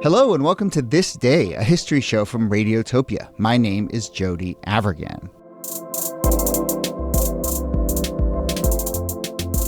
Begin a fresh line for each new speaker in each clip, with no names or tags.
Hello and welcome to This Day, a history show from Radiotopia. My name is Jody Avirgan.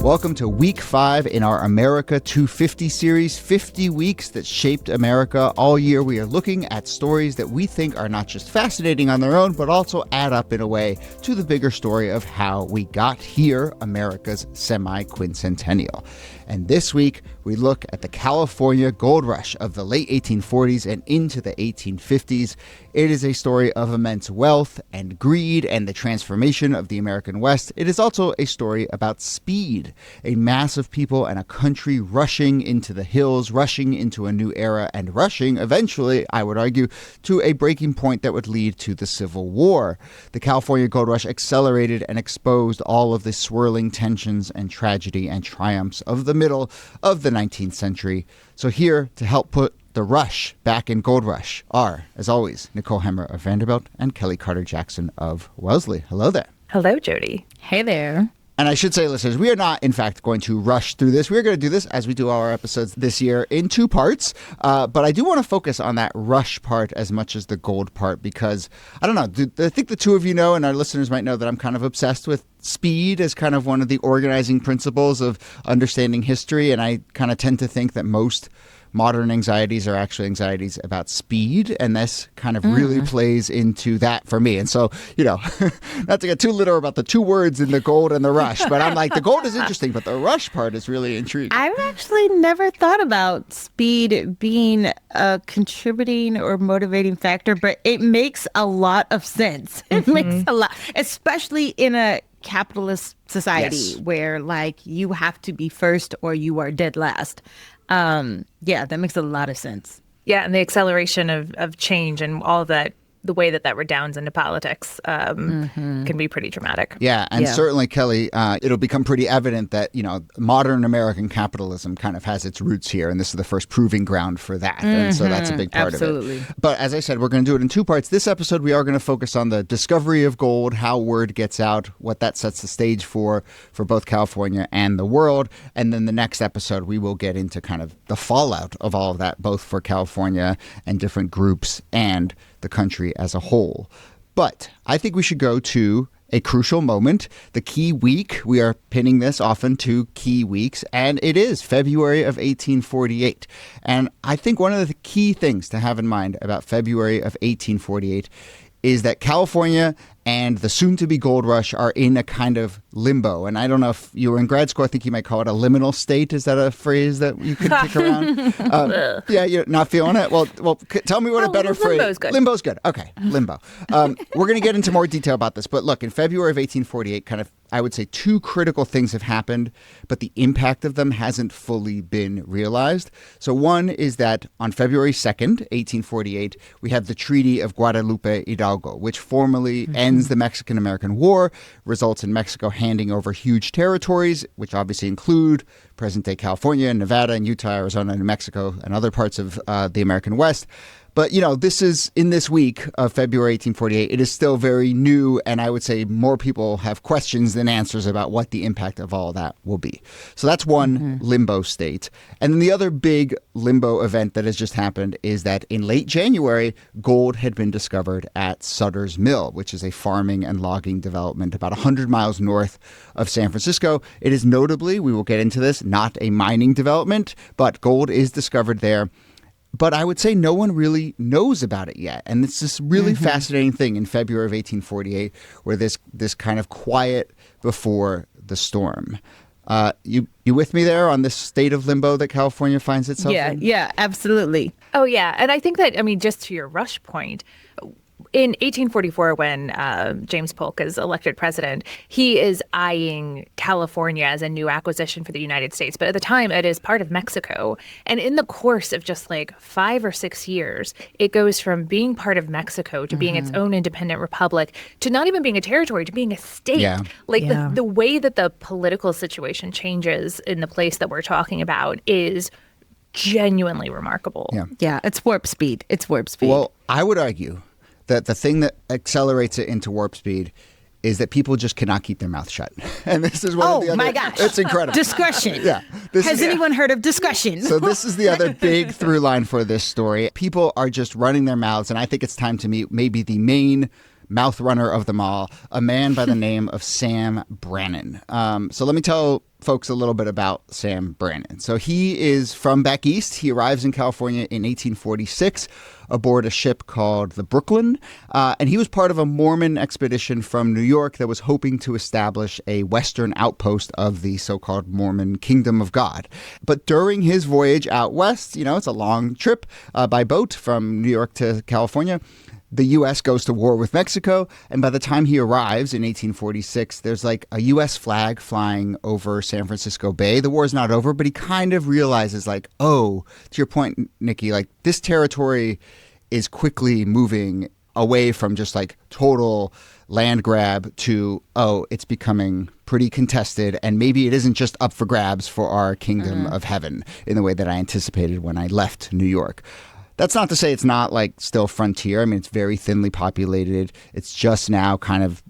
Welcome to Week 5 in our America 250 series, 50 weeks that shaped America. All year we are looking at stories that we think are not just fascinating on their own, but also add up in a way to the bigger story of how we got here, America's semi-quincentennial. And this week, we look at the California gold rush of the late 1840s and into the 1850s. It is a story of immense wealth and greed and the transformation of the American West. It is also a story about speed, a mass of people and a country rushing into the hills, rushing into a new era, and rushing, eventually, I would argue, to a breaking point that would lead to the Civil War. The California gold rush accelerated and exposed all of the swirling tensions and tragedy and triumphs of the middle of the 19th century. So here to help put the rush back in Gold Rush are, as always, Nicole Hemmer of Vanderbilt and Kelly Carter-Jackson of Wellesley. Hello there.
Hello, Jody.
Hey there.
And I should say, listeners, we are not, in fact, going to rush through this. We're going to do this, as we do all our episodes this year, in two parts. But I do want to focus on that rush part as much as the gold part because, I don't know, I think the two of you know, and our listeners might know that I'm kind of obsessed with speed as kind of one of the organizing principles of understanding history. And I kind of tend to think that most modern anxieties are actually anxieties about speed, and this kind of really plays into that for me. And so, you know, not to get too literal about the two words in the gold and the rush, but I'm like, the gold is interesting, but the rush part is really intriguing.
I've actually never thought about speed being a contributing or motivating factor, but it makes a lot of sense. It makes a lot, especially in a capitalist society where, like, you have to be first or you are dead last. Yeah, that makes a lot of sense.
Yeah, and the acceleration of change and all of that, the way that redounds into politics can be pretty dramatic.
Yeah, and certainly, Kelly, it'll become pretty evident that, you know, modern American capitalism kind of has its roots here, and this is the first proving ground for that. And so that's a big part of it. But as I said, we're going to do it in two parts. This episode, we are going to focus on the discovery of gold, how word gets out, what that sets the stage for both California and the world. And then the next episode, we will get into kind of the fallout of all of that, both for California and different groups and the country as a whole. But I think we should go to a crucial moment, the key week. We are pinning this often to key weeks, and it is February of 1848. And I think one of the key things to have in mind about February of 1848 is that California and the soon-to-be gold rush are in a kind of limbo. And I don't know if you were in grad school, I think you might call it a liminal state. Is that a phrase that you could kick around? Yeah, you're not feeling it? Well, tell me what a better phrase.
Limbo's good.
Limbo's good. Okay, limbo. We're going to get into more detail about this. But look, in February of 1848, kind of, I would say two critical things have happened, but the impact of them hasn't fully been realized. So one is that on February 2nd, 1848, we have the Treaty of Guadalupe Hidalgo, which formally ends the Mexican-American War, results in Mexico handing over huge territories, which obviously include present-day California, Nevada, and Utah, Arizona, New Mexico, and other parts of the American West. But, you know, this is in this week of February 1848. It is still very new, and I would say more people have questions than answers about what the impact of all that will be. So that's one limbo state. And then the other big limbo event that has just happened is that in late January, gold had been discovered at Sutter's Mill, which is a farming and logging development about 100 miles north of San Francisco. It is notably, we will get into this, not a mining development, but gold is discovered there. But I would say no one really knows about it yet. And it's this really fascinating thing in February of 1848 where this kind of quiet before the storm. You with me there on this state of limbo that California finds itself in?
Yeah, absolutely.
Oh, yeah. And I think that, I mean, just to your rush point, in 1844, when James Polk is elected president, he is eyeing California as a new acquisition for the United States. But at the time, it is part of Mexico. And in the course of just like 5 or 6 years, it goes from being part of Mexico to being its own independent republic to not even being a territory, to being a state. The way that the political situation changes in the place that we're talking about is genuinely remarkable.
Yeah, it's warp speed. Well,
I would argue that the thing that accelerates it into warp speed is that people just cannot keep their mouth shut. And this is one of the other...
my gosh.
It's incredible.
Discretion.
Yeah.
Has anyone heard of discretion?
So this is the other big through line for this story. People are just running their mouths, and I think it's time to meet maybe the main mouth runner of them all, a man by the name of Sam Brannan. So let me tell folks a little bit about Sam Brannan. So he is from back east. He arrives in California in 1846 aboard a ship called the Brooklyn. And he was part of a Mormon expedition from New York that was hoping to establish a western outpost of the so-called Mormon Kingdom of God. But during his voyage out west, it's a long trip by boat from New York to California. The U.S. goes to war with Mexico, and by the time he arrives in 1846, there's like a U.S. flag flying over San Francisco Bay. The war is not over, but he kind of realizes like, oh, to your point, Nikki, like this territory is quickly moving away from just like total land grab to, oh, it's becoming pretty contested, and maybe it isn't just up for grabs for our kingdom of heaven in the way that I anticipated when I left New York. That's not to say it's not like still frontier. I mean, it's very thinly populated. It's just now kind of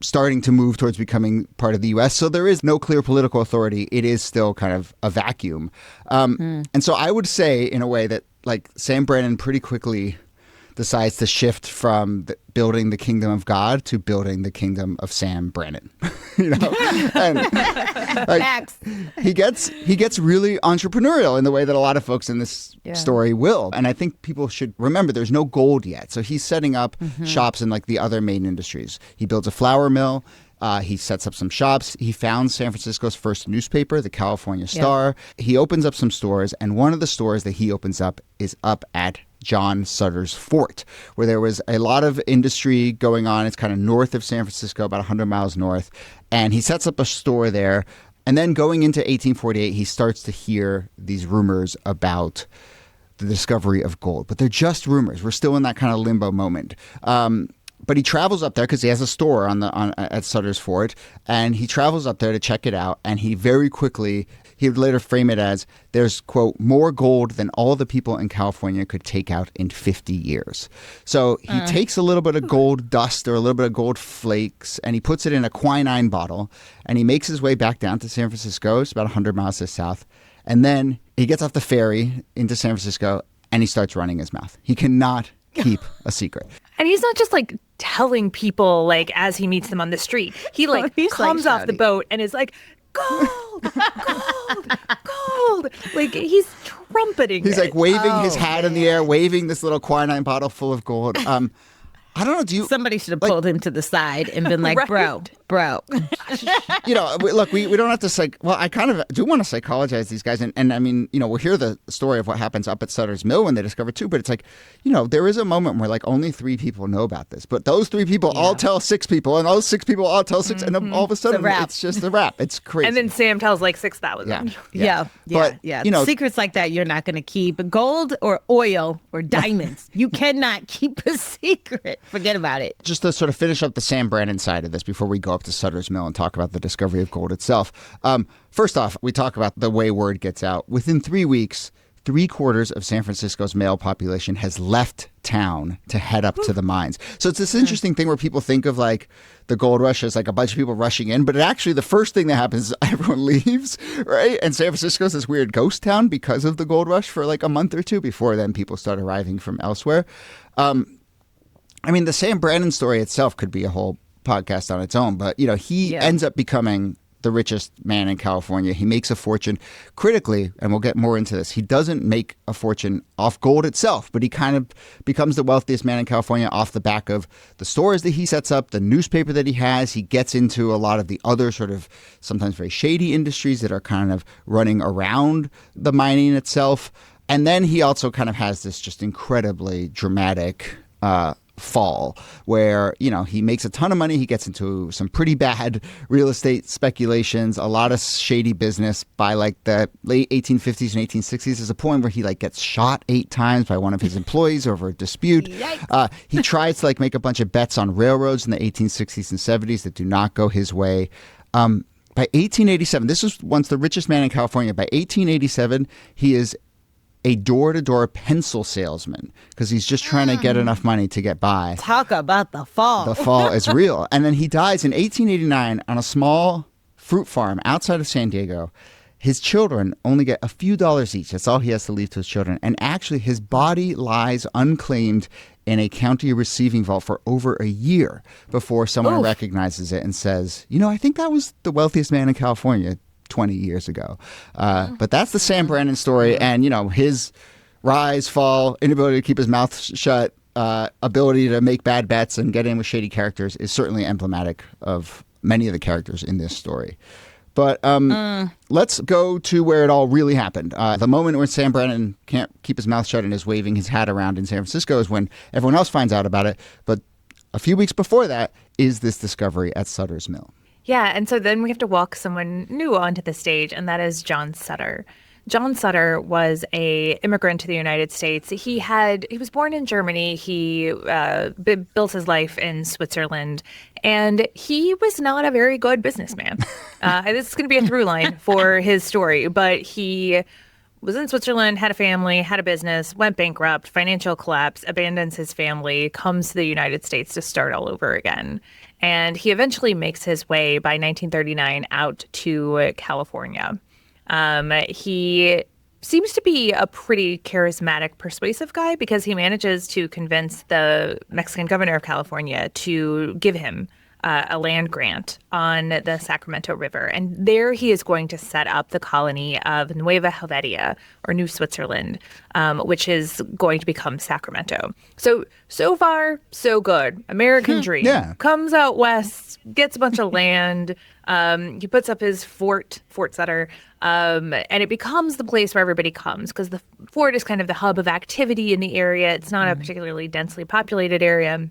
starting to move towards becoming part of the U.S. So there is no clear political authority. It is still kind of a vacuum. And so I would say in a way that like Sam Brannan pretty quickly decides to shift from building the kingdom of God to building the kingdom of Sam Brannan. And like, he gets really entrepreneurial in the way that a lot of folks in this story will. And I think people should remember there's no gold yet. So he's setting up shops in like the other main industries. He builds a flour mill. He sets up some shops. He founds San Francisco's first newspaper, the California Star. He opens up some stores, and one of the stores that he opens up is up at John Sutter's Fort, where there was a lot of industry going on. It's kind of north of San Francisco, about 100 miles north. And he sets up a store there. And then going into 1848, he starts to hear these rumors about the discovery of gold. But they're just rumors. We're still in that kind of limbo moment. But he travels up there because he has a store at Sutter's Fort, and he travels up there to check it out. And he very quickly, he would later frame it as there's, quote, more gold than all the people in California could take out in 50 years. So he takes a little bit of gold dust or a little bit of gold flakes, and he puts it in a quinine bottle, and he makes his way back down to San Francisco. It's about 100 miles to the south. And then he gets off the ferry into San Francisco, and he starts running his mouth. He cannot keep a secret.
And he's not just like telling people like as he meets them on the street. He comes off the boat and is like, gold, gold, gold. Like he's trumpeting.
He's like waving his hat in the air, waving this little quinine bottle full of gold. I don't know.
Somebody should have pulled him to the side and been like, bro.
Look, we don't have to I kind of do want to psychologize these guys. And I mean, we'll hear the story of what happens up at Sutter's Mill when they discover too. But it's like, there is a moment where like only 3 people know about this. But those 3 people all tell 6 people, and those 6 people all tell 6. And then all of a sudden, it's just a wrap. It's crazy.
And then Sam tells like 6,000.
Yeah. But, secrets like that you're not going to keep. Gold or oil or diamonds, you cannot keep a secret. Forget about it.
Just to sort of finish up the Sam Brannan side of this before we go up to Sutter's Mill and talk about the discovery of gold itself. First off, we talk about the way word gets out. Within 3 weeks, 3/4 of San Francisco's male population has left town to head up to the mines. So it's this interesting thing where people think of like the gold rush as like a bunch of people rushing in, but actually the first thing that happens is everyone leaves, right? And San Francisco's this weird ghost town because of the gold rush for like a month or two before then people start arriving from elsewhere. I mean, the Sam Brannan story itself could be a whole podcast on its own, but, he ends up becoming the richest man in California. He makes a fortune critically, and we'll get more into this. He doesn't make a fortune off gold itself, but he kind of becomes the wealthiest man in California off the back of the stores that he sets up, the newspaper that he has. He gets into a lot of the other sort of sometimes very shady industries that are kind of running around the mining itself. And then he also kind of has this just incredibly dramatic fall where, he makes a ton of money. He gets into some pretty bad real estate speculations, a lot of shady business. By like the late 1850s and 1860s, there's a point where he like gets shot 8 times by one of his employees over a dispute. He tries to like make a bunch of bets on railroads in the 1860s and 70s that do not go his way. By 1887, this was once the richest man in California. By 1887, he is a door-to-door pencil salesman because he's just trying to get enough money to get by.
Talk about the fall.
The fall is real. And then he dies in 1889 on a small fruit farm outside of San Diego. His children only get a few dollars each. That's all he has to leave to his children. And actually, his body lies unclaimed in a county receiving vault for over a year before someone recognizes it and says, I think that was the wealthiest man in California 20 years ago. But that's the Sam Brannon story. And, his rise, fall, inability to keep his mouth shut, ability to make bad bets and get in with shady characters is certainly emblematic of many of the characters in this story. But let's go to where it all really happened. The moment when Sam Brannon can't keep his mouth shut and is waving his hat around in San Francisco is when everyone else finds out about it. But a few weeks before that is this discovery at Sutter's Mill.
Yeah, and so then we have to walk someone new onto the stage, and that is John Sutter. John Sutter was a immigrant to the United States. He was born in Germany. He built his life in Switzerland, and he was not a very good businessman. This is going to be a through line for his story, but he was in Switzerland, had a family, had a business, went bankrupt, financial collapse, abandons his family, comes to the United States to start all over again. And he eventually makes his way by 1939 out to California. He seems to be a pretty charismatic, persuasive guy because he manages to convince the Mexican governor of California to give him a land grant on the Sacramento River. And there he is going to set up the colony of Nueva Helvetia, or New Switzerland, which is going to become Sacramento. So far, so good. American dream.
Yeah.
Comes out west, gets a bunch of land. He puts up his Fort Sutter, and it becomes the place where everybody comes because the fort is kind of the hub of activity in the area. It's not a particularly densely populated area.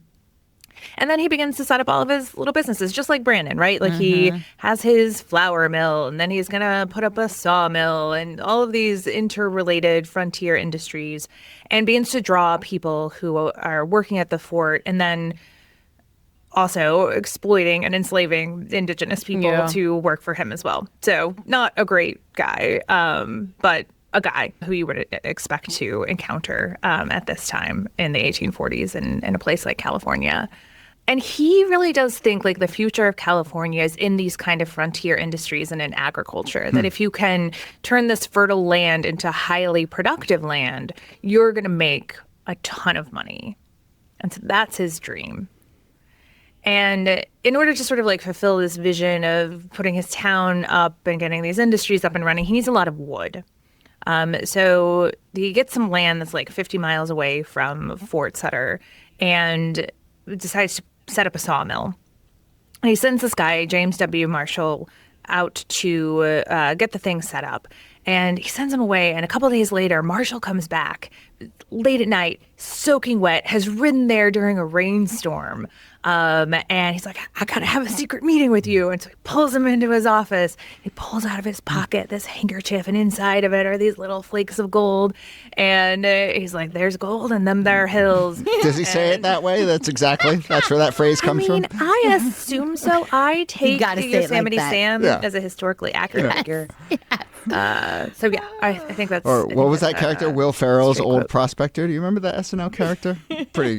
And then he begins to set up all of his little businesses, just like Brannon, right? Like he has his flour mill, and then he's going to put up a sawmill and all of these interrelated frontier industries, and begins to draw people who are working at the fort and then also exploiting and enslaving indigenous people to work for him as well. So not a great guy, but a guy who you would expect to encounter at this time in the 1840s in a place like California. And he really does think like the future of California is in these kind of frontier industries and in agriculture, that if you can turn this fertile land into highly productive land, you're going to make a ton of money. And so that's his dream. And in order to sort of like fulfill this vision of putting his town up and getting these industries up and running, he needs a lot of wood. So he gets some land that's like 50 miles away from Fort Sutter and decides to set up a sawmill. And he sends this guy, James W. Marshall, out to get the thing set up. And he sends him away. And a couple of days later, Marshall comes back late at night, soaking wet, has ridden there during a rainstorm. And he's like, I got to have a secret meeting with you. And so he pulls him into his office. He pulls out of his pocket this handkerchief, and inside of it are these little flakes of gold. And he's like, there's gold in them there hills.
Does he say it that way? That's where that phrase comes from?
I assume so. I take
gotta
the
say it like
Yosemite
that.
Sam as a historically accurate figure. So yeah, I think that's.
Or what was that character? Will Ferrell's old
quote.
prospector. Do you remember that SNL character? Pretty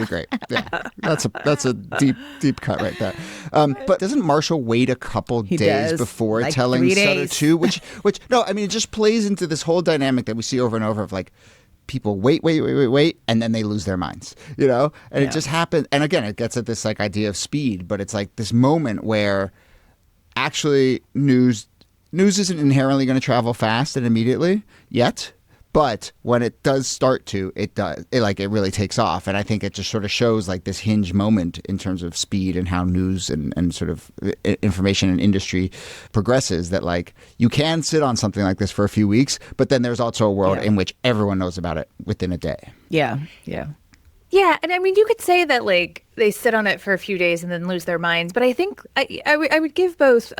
great. Yeah, that's a deep cut right there. But doesn't Marshall wait a couple days
does.
before
Like
telling
3
Sutter
days.
too? Which no, I mean it just plays into this whole dynamic that we see over and over of like people wait, and then they lose their minds, and it just happens. And again, it gets at this like idea of speed, but it's like this moment where actually news isn't inherently going to travel fast and immediately yet, but when it does start to, it really takes off. And I think it just sort of shows like this hinge moment in terms of speed and how news and sort of information and industry progresses, that like you can sit on something like this for a few weeks, but then there's also a world in which everyone knows about it within a day.
Yeah.
Yeah, and I mean, you could say that like they sit on it for a few days and then lose their minds, but I think I would give both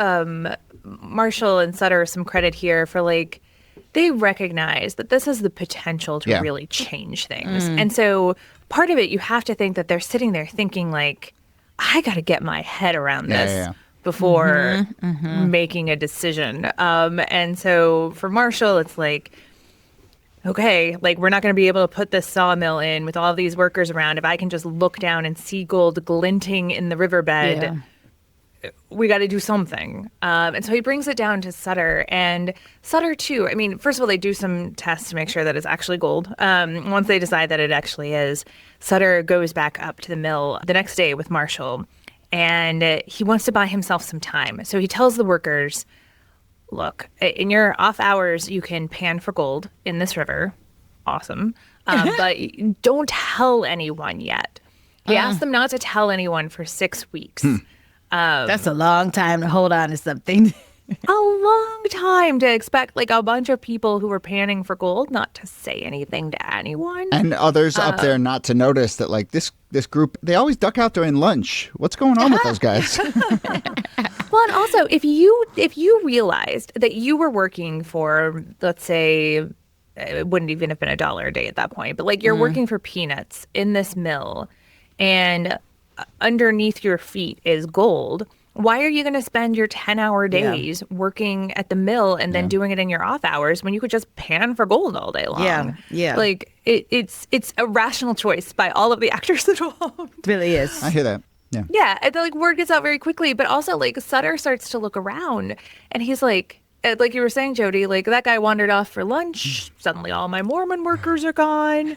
Marshall and Sutter some credit here for like they recognize that this has the potential to really change things, and so part of it you have to think that they're sitting there thinking like, I got to get my head around this. Before making a decision, and so for Marshall, it's like, okay, like we're not going to be able to put this sawmill in with all these workers around. If I can just look down and see gold glinting in the riverbed, we got to do something. And so he brings it down to Sutter. And Sutter, too, I mean, first of all, they do some tests to make sure that it's actually gold. Once they decide that it actually is, Sutter goes back up to the mill the next day with Marshall. And he wants to buy himself some time. So he tells the workers, look, in your off hours, you can pan for gold in this river. Awesome. But don't tell anyone yet. He asked them not to tell anyone for 6 weeks.
That's a long time to hold on to something.
A long time to expect like a bunch of people who were panning for gold not to say anything to anyone.
And others up there not to notice that like this group, they always duck out during lunch. What's going on with those guys?
Well, and also if you realized that you were working for, let's say, it wouldn't even have been $1 a day at that point, but like you're working for peanuts in this mill and underneath your feet is gold. Why are you going to spend your 10-hour days working at the mill and then doing it in your off hours when you could just pan for gold all day long?
Yeah.
Like it's a rational choice by all of the actors involved.
It really is.
I hear that. Yeah.
Yeah, and like word gets out very quickly, but also like Sutter starts to look around and he's like you were saying, Jody, like that guy wandered off for lunch. Suddenly all my Mormon workers are gone.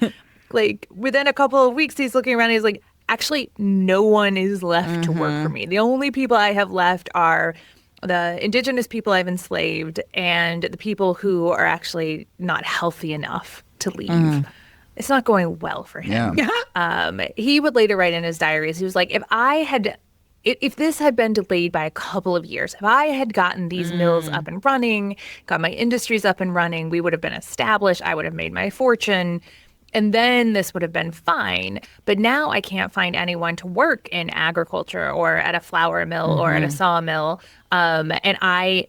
Like within a couple of weeks, he's looking around and he's like, actually, no one is left to work for me. The only people I have left are the indigenous people I've enslaved and the people who are actually not healthy enough to leave. It's not going well for him.
Yeah.
He would later write in his diaries, he was like, if this had been delayed by a couple of years, if I had gotten these mills up and running, got my industries up and running, we would have been established, I would have made my fortune. And then this would have been fine. But now I can't find anyone to work in agriculture or at a flour mill or at a sawmill. And I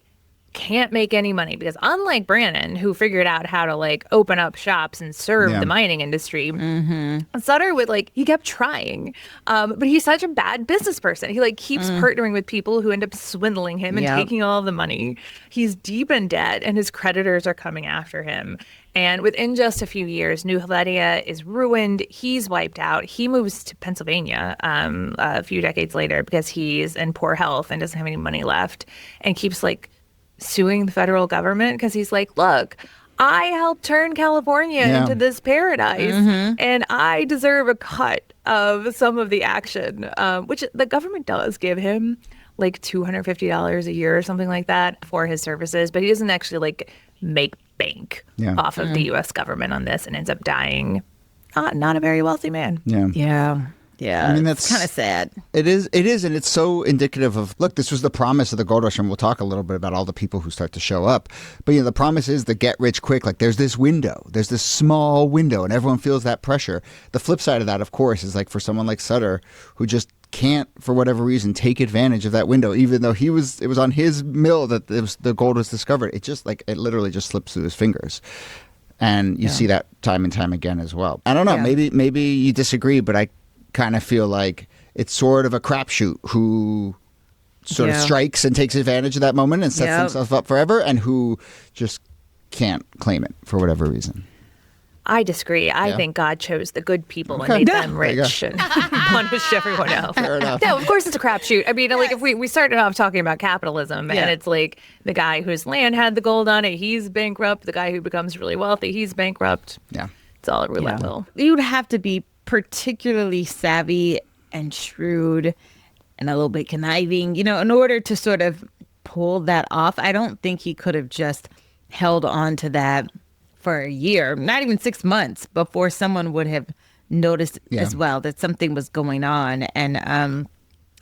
can't make any money because unlike Brannon, who figured out how to like open up shops and serve the mining industry, Sutter would he kept trying. But he's such a bad business person. He keeps partnering with people who end up swindling him and taking all of the money. He's deep in debt and his creditors are coming after him. And within just a few years, New Helvetia is ruined. He's wiped out. He moves to Pennsylvania a few decades later because he's in poor health and doesn't have any money left and keeps suing the federal government because he's like, look, I helped turn California into this paradise and I deserve a cut of some of the action, which the government does give him $250 a year or something like that for his services. But he doesn't actually make bank off of the U.S. government on this and ends up dying not a very wealthy man.
Yeah,
I mean,
that's kind of sad.
It is, and it's so indicative of, look, this was the promise of the gold rush, and we'll talk a little bit about all the people who start to show up. But, the promise is the get rich quick. There's this window. There's this small window, and everyone feels that pressure. The flip side of that, of course, is for someone like Sutter, who just can't, for whatever reason, take advantage of that window, even though it was on his mill that the gold was discovered. It just, it literally just slips through his fingers. And you see that time and time again as well. I don't know. Maybe you disagree, but I kind of feel like it's sort of a crapshoot who sort of strikes and takes advantage of that moment and sets himself up forever, and who just can't claim it for whatever reason.
I disagree. I think God chose the good people and made them rich and punished everyone else.
Fair enough.
No, of course it's a crapshoot. I mean, if we started off talking about capitalism and it's the guy whose land had the gold on it, he's bankrupt. The guy who becomes really wealthy, he's bankrupt. Yeah. It's all a roulette wheel.
You'd have to be particularly savvy and shrewd and a little bit conniving, in order to sort of pull that off. I don't think he could have just held on to that for a year, not even 6 months, before someone would have noticed as well that something was going on. And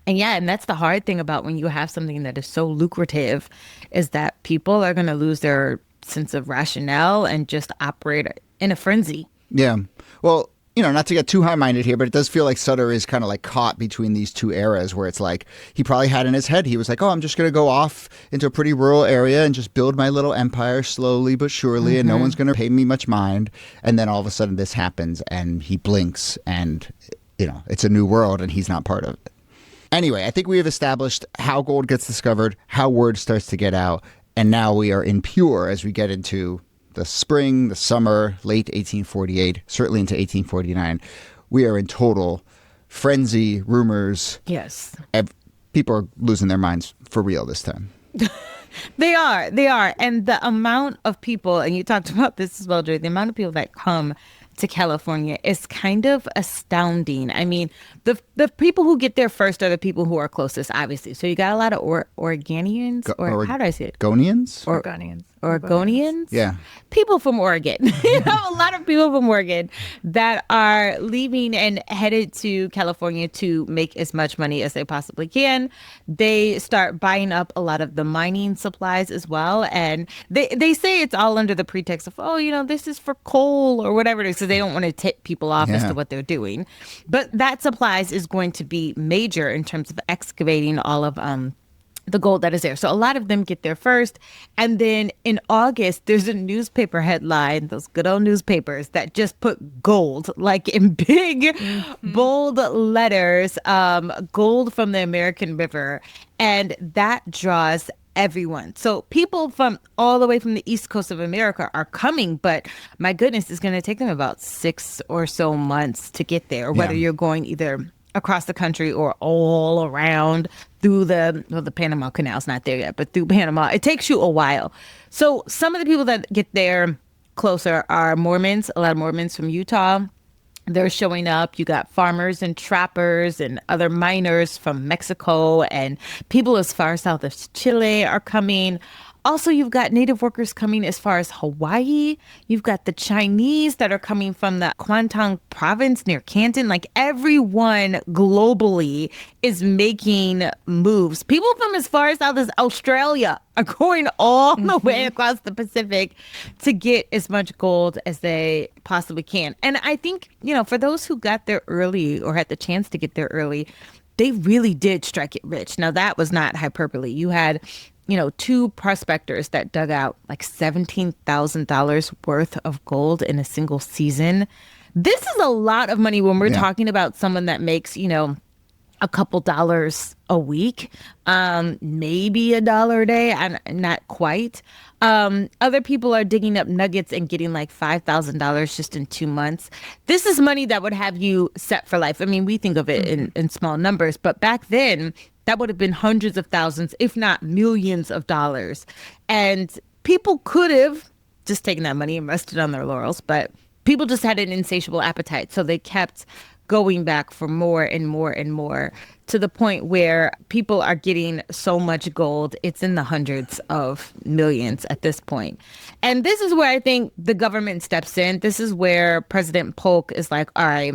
that's the hard thing about when you have something that is so lucrative, is that people are going to lose their sense of rationale and just operate in a frenzy.
Yeah. Well, not to get too high-minded here, but it does feel like Sutter is kind of caught between these two eras where it's he probably had in his head, he was like, oh, I'm just going to go off into a pretty rural area and just build my little empire slowly but surely, and no one's going to pay me much mind. And then all of a sudden this happens and he blinks and, it's a new world and he's not part of it. Anyway, I think we have established how gold gets discovered, how word starts to get out, and now we are in pure as we get into the spring, the summer, late 1848, certainly into 1849, we are in total frenzy, rumors.
Yes.
People are losing their minds for real this time.
They are. And the amount of people, and you talked about this as well, Joy, the amount of people that come to California is kind of astounding. I mean, the people who get there first are the people who are closest, obviously. So you got a lot of Oregonians, or how do I say it?
Oregonians?
Oregonians.
Oregonians?
Yeah.
People from Oregon. A lot of people from Oregon that are leaving and headed to California to make as much money as they possibly can. They start buying up a lot of the mining supplies as well. And they say it's all under the pretext of, this is for coal or whatever it is, because they don't want to tip people off as to what they're doing. But that supplies is going to be major in terms of excavating all of the gold that is there. So a lot of them get there first. And then in August, there's a newspaper headline, those good old newspapers that just put gold, like in big, bold letters, gold from the American River. And that draws everyone. So people from all the way from the East Coast of America are coming, but my goodness, it's going to take them about 6 or so months to get there, whether you're going either across the country or all around through the Panama Canal's not there yet, but through Panama. It takes you a while. So some of the people that get there closer are Mormons, a lot of Mormons from Utah. They're showing up. You got farmers and trappers and other miners from Mexico, and people as far south as Chile are coming. Also, you've got native workers coming as far as Hawaii. You've got the Chinese that are coming from the Kwantong province near Canton. Like, everyone globally is making moves. People from as far south as Australia are going all the way across the Pacific to get as much gold as they possibly can. And I think, for those who got there early or had the chance to get there early, they really did strike it rich. Now, that was not hyperbole. You had 2 prospectors that dug out like $17,000 worth of gold in a single season. This is a lot of money when we're talking about someone that makes, a couple dollars a week, maybe $1 a day, and not quite. Other people are digging up nuggets and getting like $5,000 just in 2 months. This is money that would have you set for life. I mean, we think of it in small numbers, but back then, that would have been hundreds of thousands, if not millions of dollars. And people could have just taken that money and rested on their laurels, but people just had an insatiable appetite. So they kept going back for more and more and more, to the point where people are getting so much gold, it's in the hundreds of millions at this point. And this is where I think the government steps in. This is where President Polk is like, all right,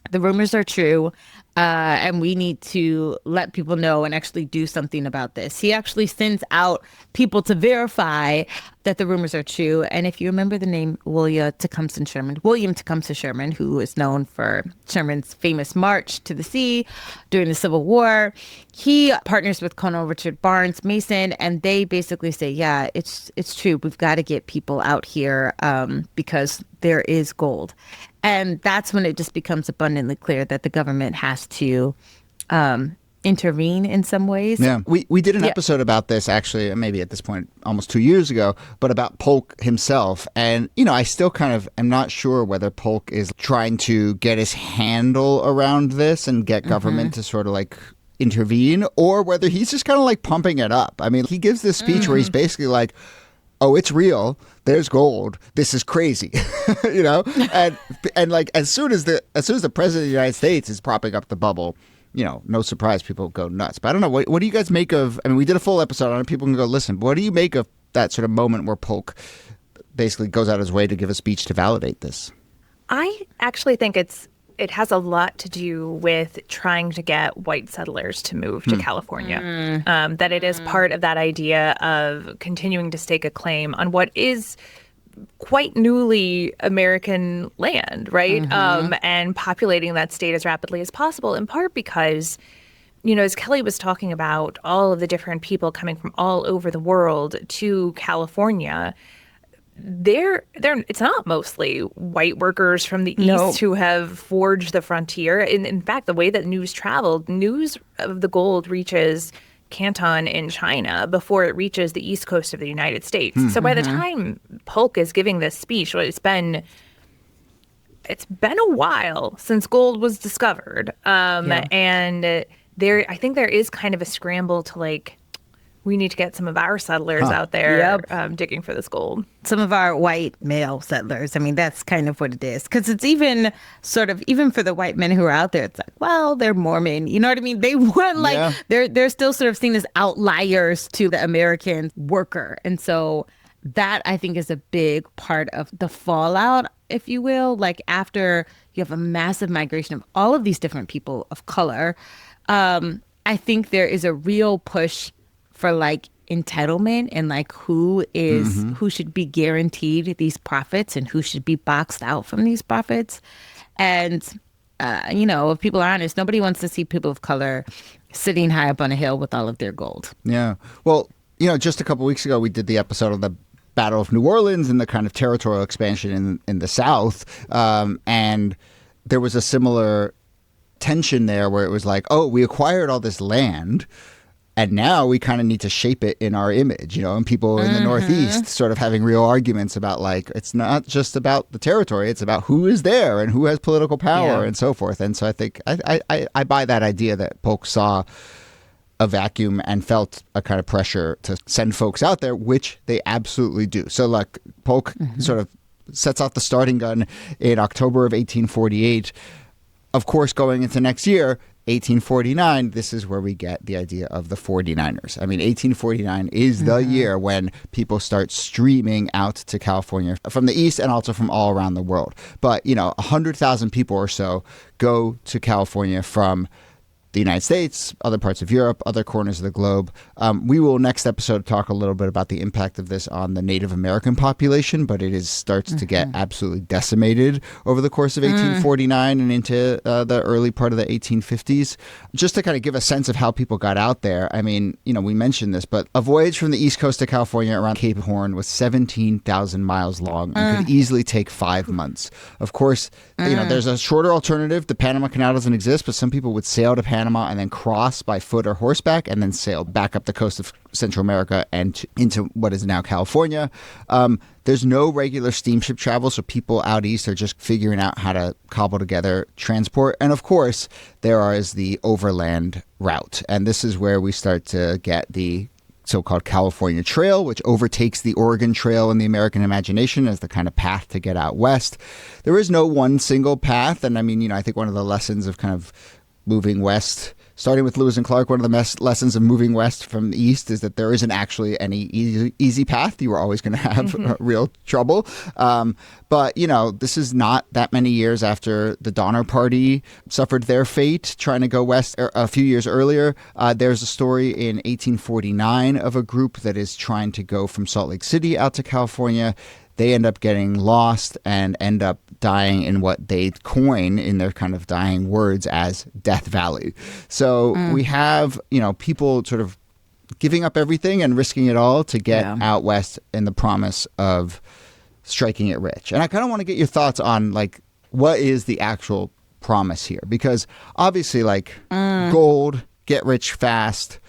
the rumors are true, and we need to let people know and actually do something about this. He actually sends out people to verify that the rumors are true. And if you remember the name William Tecumseh Sherman, who is known for Sherman's famous march to the sea during the Civil War, he partners with Colonel Richard Barnes Mason, and they basically say, yeah, it's true. We've got to get people out here because there is gold. And that's when it just becomes abundantly clear that the government has to intervene in some ways.
Yeah, we did an episode about this, actually, maybe at this point almost 2 years ago, but about Polk himself. And, I still kind of am not sure whether Polk is trying to get his handle around this and get government to sort of like intervene, or whether he's just kind of like pumping it up. I mean, he gives this speech where he's basically like, oh, it's real. There's gold. This is crazy, and like as soon as the president of the United States is propping up the bubble, no surprise, people go nuts. But I don't know. What do you guys make of? I mean, we did a full episode on it. People can go listen. But what do you make of that sort of moment where Polk basically goes out his way to give a speech to validate this?
I actually think it has a lot to do with trying to get white settlers to move to California. That it is part of that idea of continuing to stake a claim on what is quite newly American land, right? And populating that state as rapidly as possible, in part because, as Kelly was talking about, all of the different people coming from all over the world to California, it's not mostly white workers from the East who have forged the frontier. In fact, the way that news traveled, news of the gold reaches Canton in China before it reaches the east coast of the United States. So by the time Polk is giving this speech, it's been a while since gold was discovered. And I think there is kind of a scramble to like, we need to get some of our settlers out there digging for this gold.
Some of our white male settlers. I mean, that's kind of what it is. Because it's even for the white men who are out there, it's like, well, they're Mormon. You know what I mean? They want they're still sort of seen as outliers to the American worker. And so that, I think, is a big part of the fallout, if you will. Like, after you have a massive migration of all of these different people of color, I think there is a real push for like entitlement and like who should be guaranteed these profits and who should be boxed out from these profits. And if people are honest, nobody wants to see people of color sitting high up on a hill with all of their gold.
Yeah. Well, just a couple weeks ago, we did the episode of the Battle of New Orleans and the kind of territorial expansion in the South. And there was a similar tension there where it was like, oh, we acquired all this land, and now we kind of need to shape it in our image, and people in the Northeast sort of having real arguments about like, it's not just about the territory, it's about who is there and who has political power and so forth. And so I think I buy that idea that Polk saw a vacuum and felt a kind of pressure to send folks out there, which they absolutely do. So like Polk sort of sets out the starting gun in October of 1848. Of course, going into next year, 1849, this is where we get the idea of the 49ers. I mean, 1849 is the year when people start streaming out to California from the East and also from all around the world. But, 100,000 people or so go to California from the United States, other parts of Europe, other corners of the globe. We will next episode talk a little bit about the impact of this on the Native American population, but it starts to get absolutely decimated over the course of 1849 and into the early part of the 1850s. Just to kind of give a sense of how people got out there, I mean, we mentioned this, but a voyage from the East Coast to California around Cape Horn was 17,000 miles long and could easily take 5 months. Of course, there's a shorter alternative. The Panama Canal doesn't exist, but some people would sail to Panama and then cross by foot or horseback and then sail back up the coast of Central America and into what is now California. There's no regular steamship travel, so people out east are just figuring out how to cobble together transport. And of course, there is the overland route. And this is where we start to get the so-called California Trail, which overtakes the Oregon Trail in the American imagination as the kind of path to get out west. There is no one single path. And I mean, I think one of the lessons of kind of moving west, starting with Lewis and Clark, one of the lessons of moving west from the east is that there isn't actually any easy path. You are always going to have real trouble. But, this is not that many years after the Donner Party suffered their fate trying to go west a few years earlier. There's a story in 1849 of a group that is trying to go from Salt Lake City out to California. They end up getting lost and end up dying in what they coin in their kind of dying words as Death Valley. So we have, people sort of giving up everything and risking it all to get out west in the promise of striking it rich. And I kind of want to get your thoughts on like, what is the actual promise here? Because obviously like gold, get rich fast,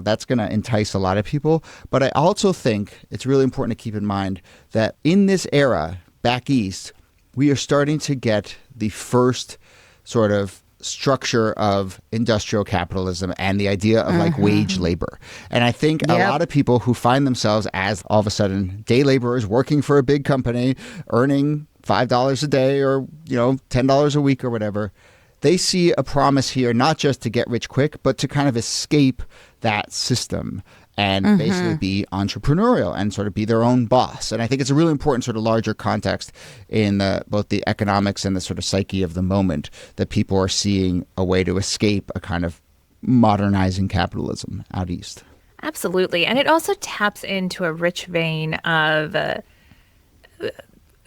that's going to entice a lot of people. But I also think it's really important to keep in mind that in this era, back east, we are starting to get the first sort of structure of industrial capitalism and the idea of like wage labor. And I think a lot of people who find themselves as all of a sudden day laborers working for a big company, earning $5 a day or, $10 a week or whatever, they see a promise here, not just to get rich quick, but to kind of escape that system and basically be entrepreneurial and sort of be their own boss. And I think it's a really important sort of larger context in both the economics and the sort of psyche of the moment that people are seeing a way to escape a kind of modernizing capitalism out east.
Absolutely. And it also taps into a rich vein of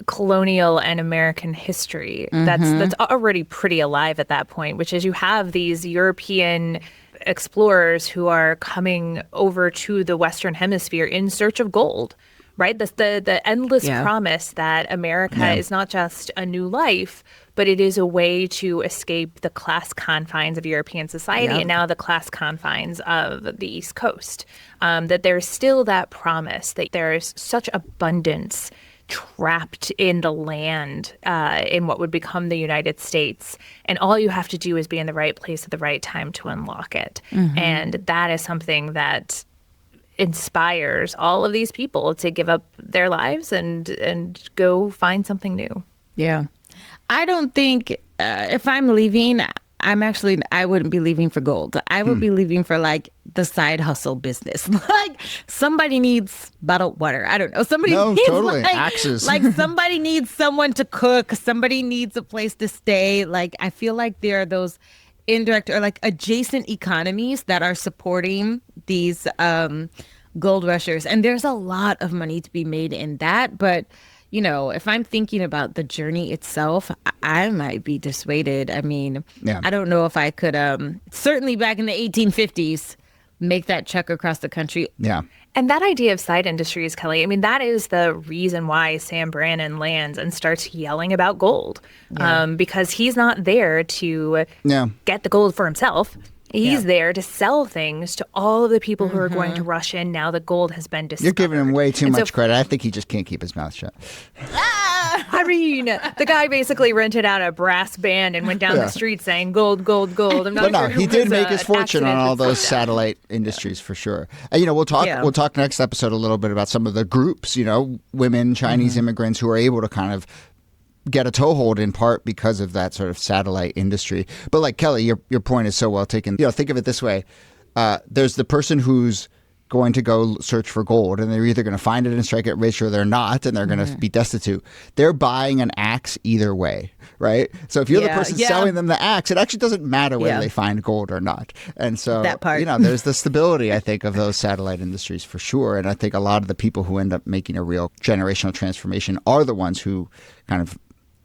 colonial and American history that's already pretty alive at that point, which is you have these European explorers who are coming over to the Western Hemisphere in search of gold, right? The endless
Yeah.
promise that America is not just a new life, but it is a way to escape the class confines of European society
Yep.
and now the class confines of the East Coast. That there's still that promise that there's such abundance trapped in the land in what would become the United States. And all you have to do is be in the right place at the right time to unlock it. And that is something that inspires all of these people to give up their lives and go find something new.
Yeah. I don't think if I'm leaving, I wouldn't be leaving for gold. I would be leaving for like the side hustle business. Like somebody needs bottled water. I don't know. Somebody needs
totally.
like,
Axes.
like somebody needs someone to cook. Somebody needs a place to stay. Like I feel like there are those indirect or like adjacent economies that are supporting these gold rushers. And there's a lot of money to be made in that. But you know, if I'm thinking about the journey itself, I might be dissuaded. I mean, I don't know if I could, certainly back in the 1850s, make that trek across the country.
Yeah.
And that idea of side industries, Kelly, I mean, that is the reason why Sam Brannan lands and starts yelling about gold, because he's not there to get the gold for himself. He's there to sell things to all of the people who are going to rush in now that gold has been discovered.
You're giving him way too much credit. I think he just can't keep his mouth shut.
I mean, the guy basically rented out a brass band and went down the street saying gold, gold, gold. I'm not
But
sure
no,
who
he did
was,
make his fortune on all those
that.
satellite industries for sure. And, you know, we'll talk next episode a little bit about some of the groups, you know, women, Chinese immigrants who are able to kind of get a toehold in part because of that sort of satellite industry. But like Kelly, your point is so well taken. You know, think of it this way. There's the person who's going to go search for gold, and they're either going to find it and strike it rich or they're not, and they're going to be destitute. They're buying an axe either way, right? So if you're the person selling them the axe, it actually doesn't matter whether they find gold or not. And so,
that part.
you know, there's the stability, I think, of those satellite industries for sure. And I think a lot of the people who end up making a real generational transformation are the ones who kind of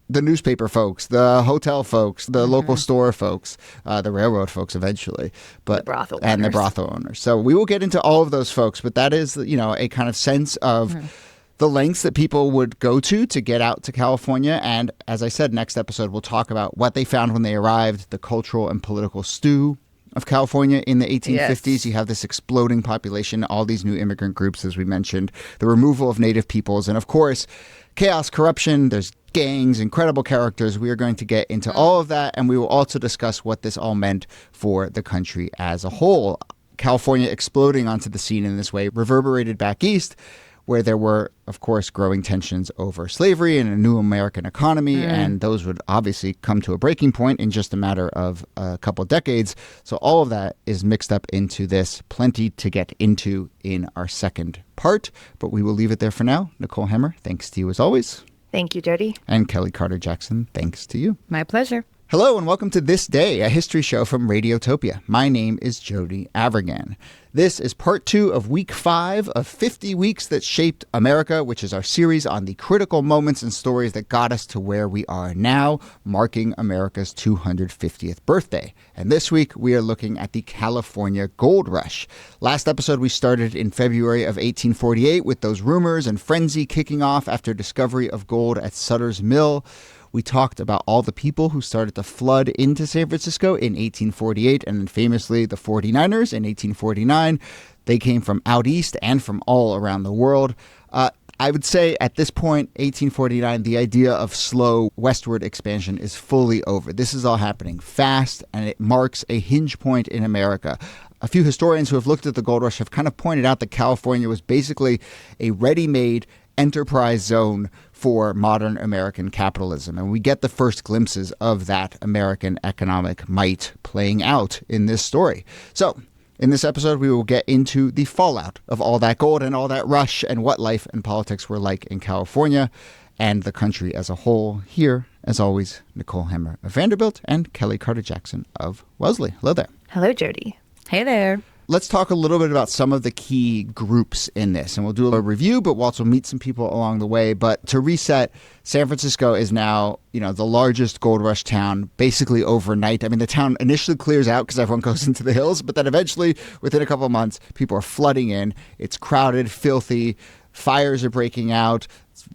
the newspaper folks, the hotel folks, the local store folks, the railroad folks eventually, but the brothel owners. So we will get into all of those folks, but that is, you know, a kind of sense of the lengths that people would go to get out to California. And as I said, next episode, we'll talk about what they found when they arrived, the cultural and political stew of California in the 1850s. Yes. You have this exploding population, all these new immigrant groups, as we mentioned, the removal of native peoples, and of course, chaos, corruption, there's gangs, incredible characters. We are going to get into all of that, and we will also discuss what this all meant for the country as a whole. California exploding onto the scene in this way reverberated back east, where there were, of course, growing tensions over slavery and a new American economy, and those would obviously come to a breaking point in just a matter of a couple decades. So all of that is mixed up into this. Plenty to get into in our second part, but we will leave it there for now. Nicole Hemmer, thanks to you as always.
Thank you, Jody.
And Kelly Carter-Jackson, thanks to you.
My pleasure.
Hello and welcome to This Day, a history show from Radiotopia. My name is Jody Avirgan. This is part 2 of week 5 of 50 Weeks That Shaped America, which is our series on the critical moments and stories that got us to where we are now, marking America's 250th birthday. And this week, we are looking at the California Gold Rush. Last episode, we started in February of 1848 with those rumors and frenzy kicking off after discovery of gold at Sutter's Mill. We talked about all the people who started to flood into San Francisco in 1848, and then famously the 49ers in 1849. They came from out east and from all around the world. I would say at this point, 1849, the idea of slow westward expansion is fully over. This is all happening fast, and it marks a hinge point in America. A few historians who have looked at the gold rush have kind of pointed out that California was basically a ready-made enterprise zone for modern American capitalism. And we get the first glimpses of that American economic might playing out in this story. So in this episode, we will get into the fallout of all that gold and all that rush and what life and politics were like in California and the country as a whole. Here, as always, Nicole Hemmer of Vanderbilt and Kelly Carter-Jackson of Wellesley. Hello there.
Hello, Jody.
Hey there.
Let's talk a little bit about some of the key groups in this, and we'll do a review, but we'll also meet some people along the way. But to reset, San Francisco is now, you know, the largest gold rush town basically overnight. I mean, the town initially clears out because everyone goes into the hills, but then eventually, within a couple of months, people are flooding in. It's crowded, filthy. Fires are breaking out.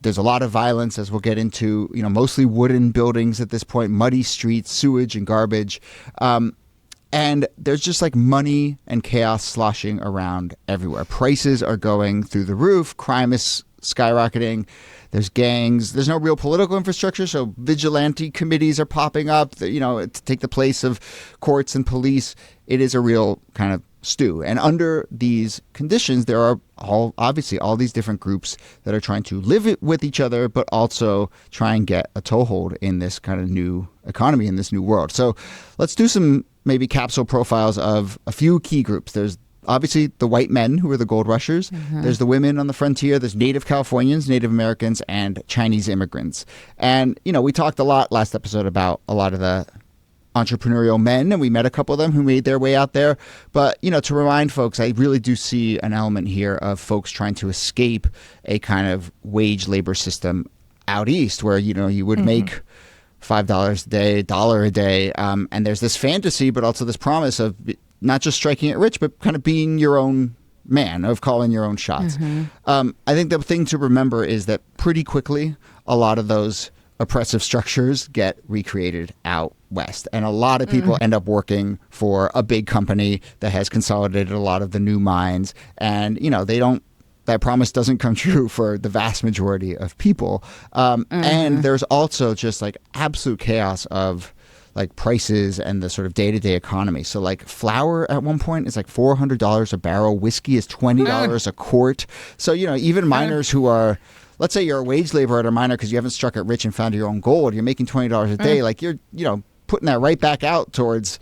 There's a lot of violence, as we'll get into, mostly wooden buildings at this point, muddy streets, sewage and garbage. And there's just like money and chaos sloshing around everywhere. Prices are going through the roof. Crime is skyrocketing. There's gangs. There's no real political infrastructure, so vigilante committees are popping up, to take the place of courts and police. It is a real kind of stew. And under these conditions, there are obviously all these different groups that are trying to live with each other, but also try and get a toehold in this kind of new economy, in this new world. So let's do some maybe capsule profiles of a few key groups. There's obviously the white men who are the gold rushers. There's the women on the frontier. There's Native Californians, Native Americans, and Chinese immigrants. And, we talked a lot last episode about a lot of the entrepreneurial men, and we met a couple of them who made their way out there. But, to remind folks, I really do see an element here of folks trying to escape a kind of wage labor system out east where, you would make $5 a day, $1 a day. And there's this fantasy, but also this promise of not just striking it rich, but kind of being your own man, of calling your own shots. I think the thing to remember is that pretty quickly, a lot of those oppressive structures get recreated out west. And a lot of people end up working for a big company that has consolidated a lot of the new mines. And, that promise doesn't come true for the vast majority of people. And there's also just like absolute chaos of like prices and the sort of day-to-day economy. So like flour at one point is like $400 a barrel. Whiskey is $20 a quart. So, even miners who are, let's say you're a wage laborer at a miner because you haven't struck it rich and found your own gold, you're making $20 a day. Like you're, putting that right back out towards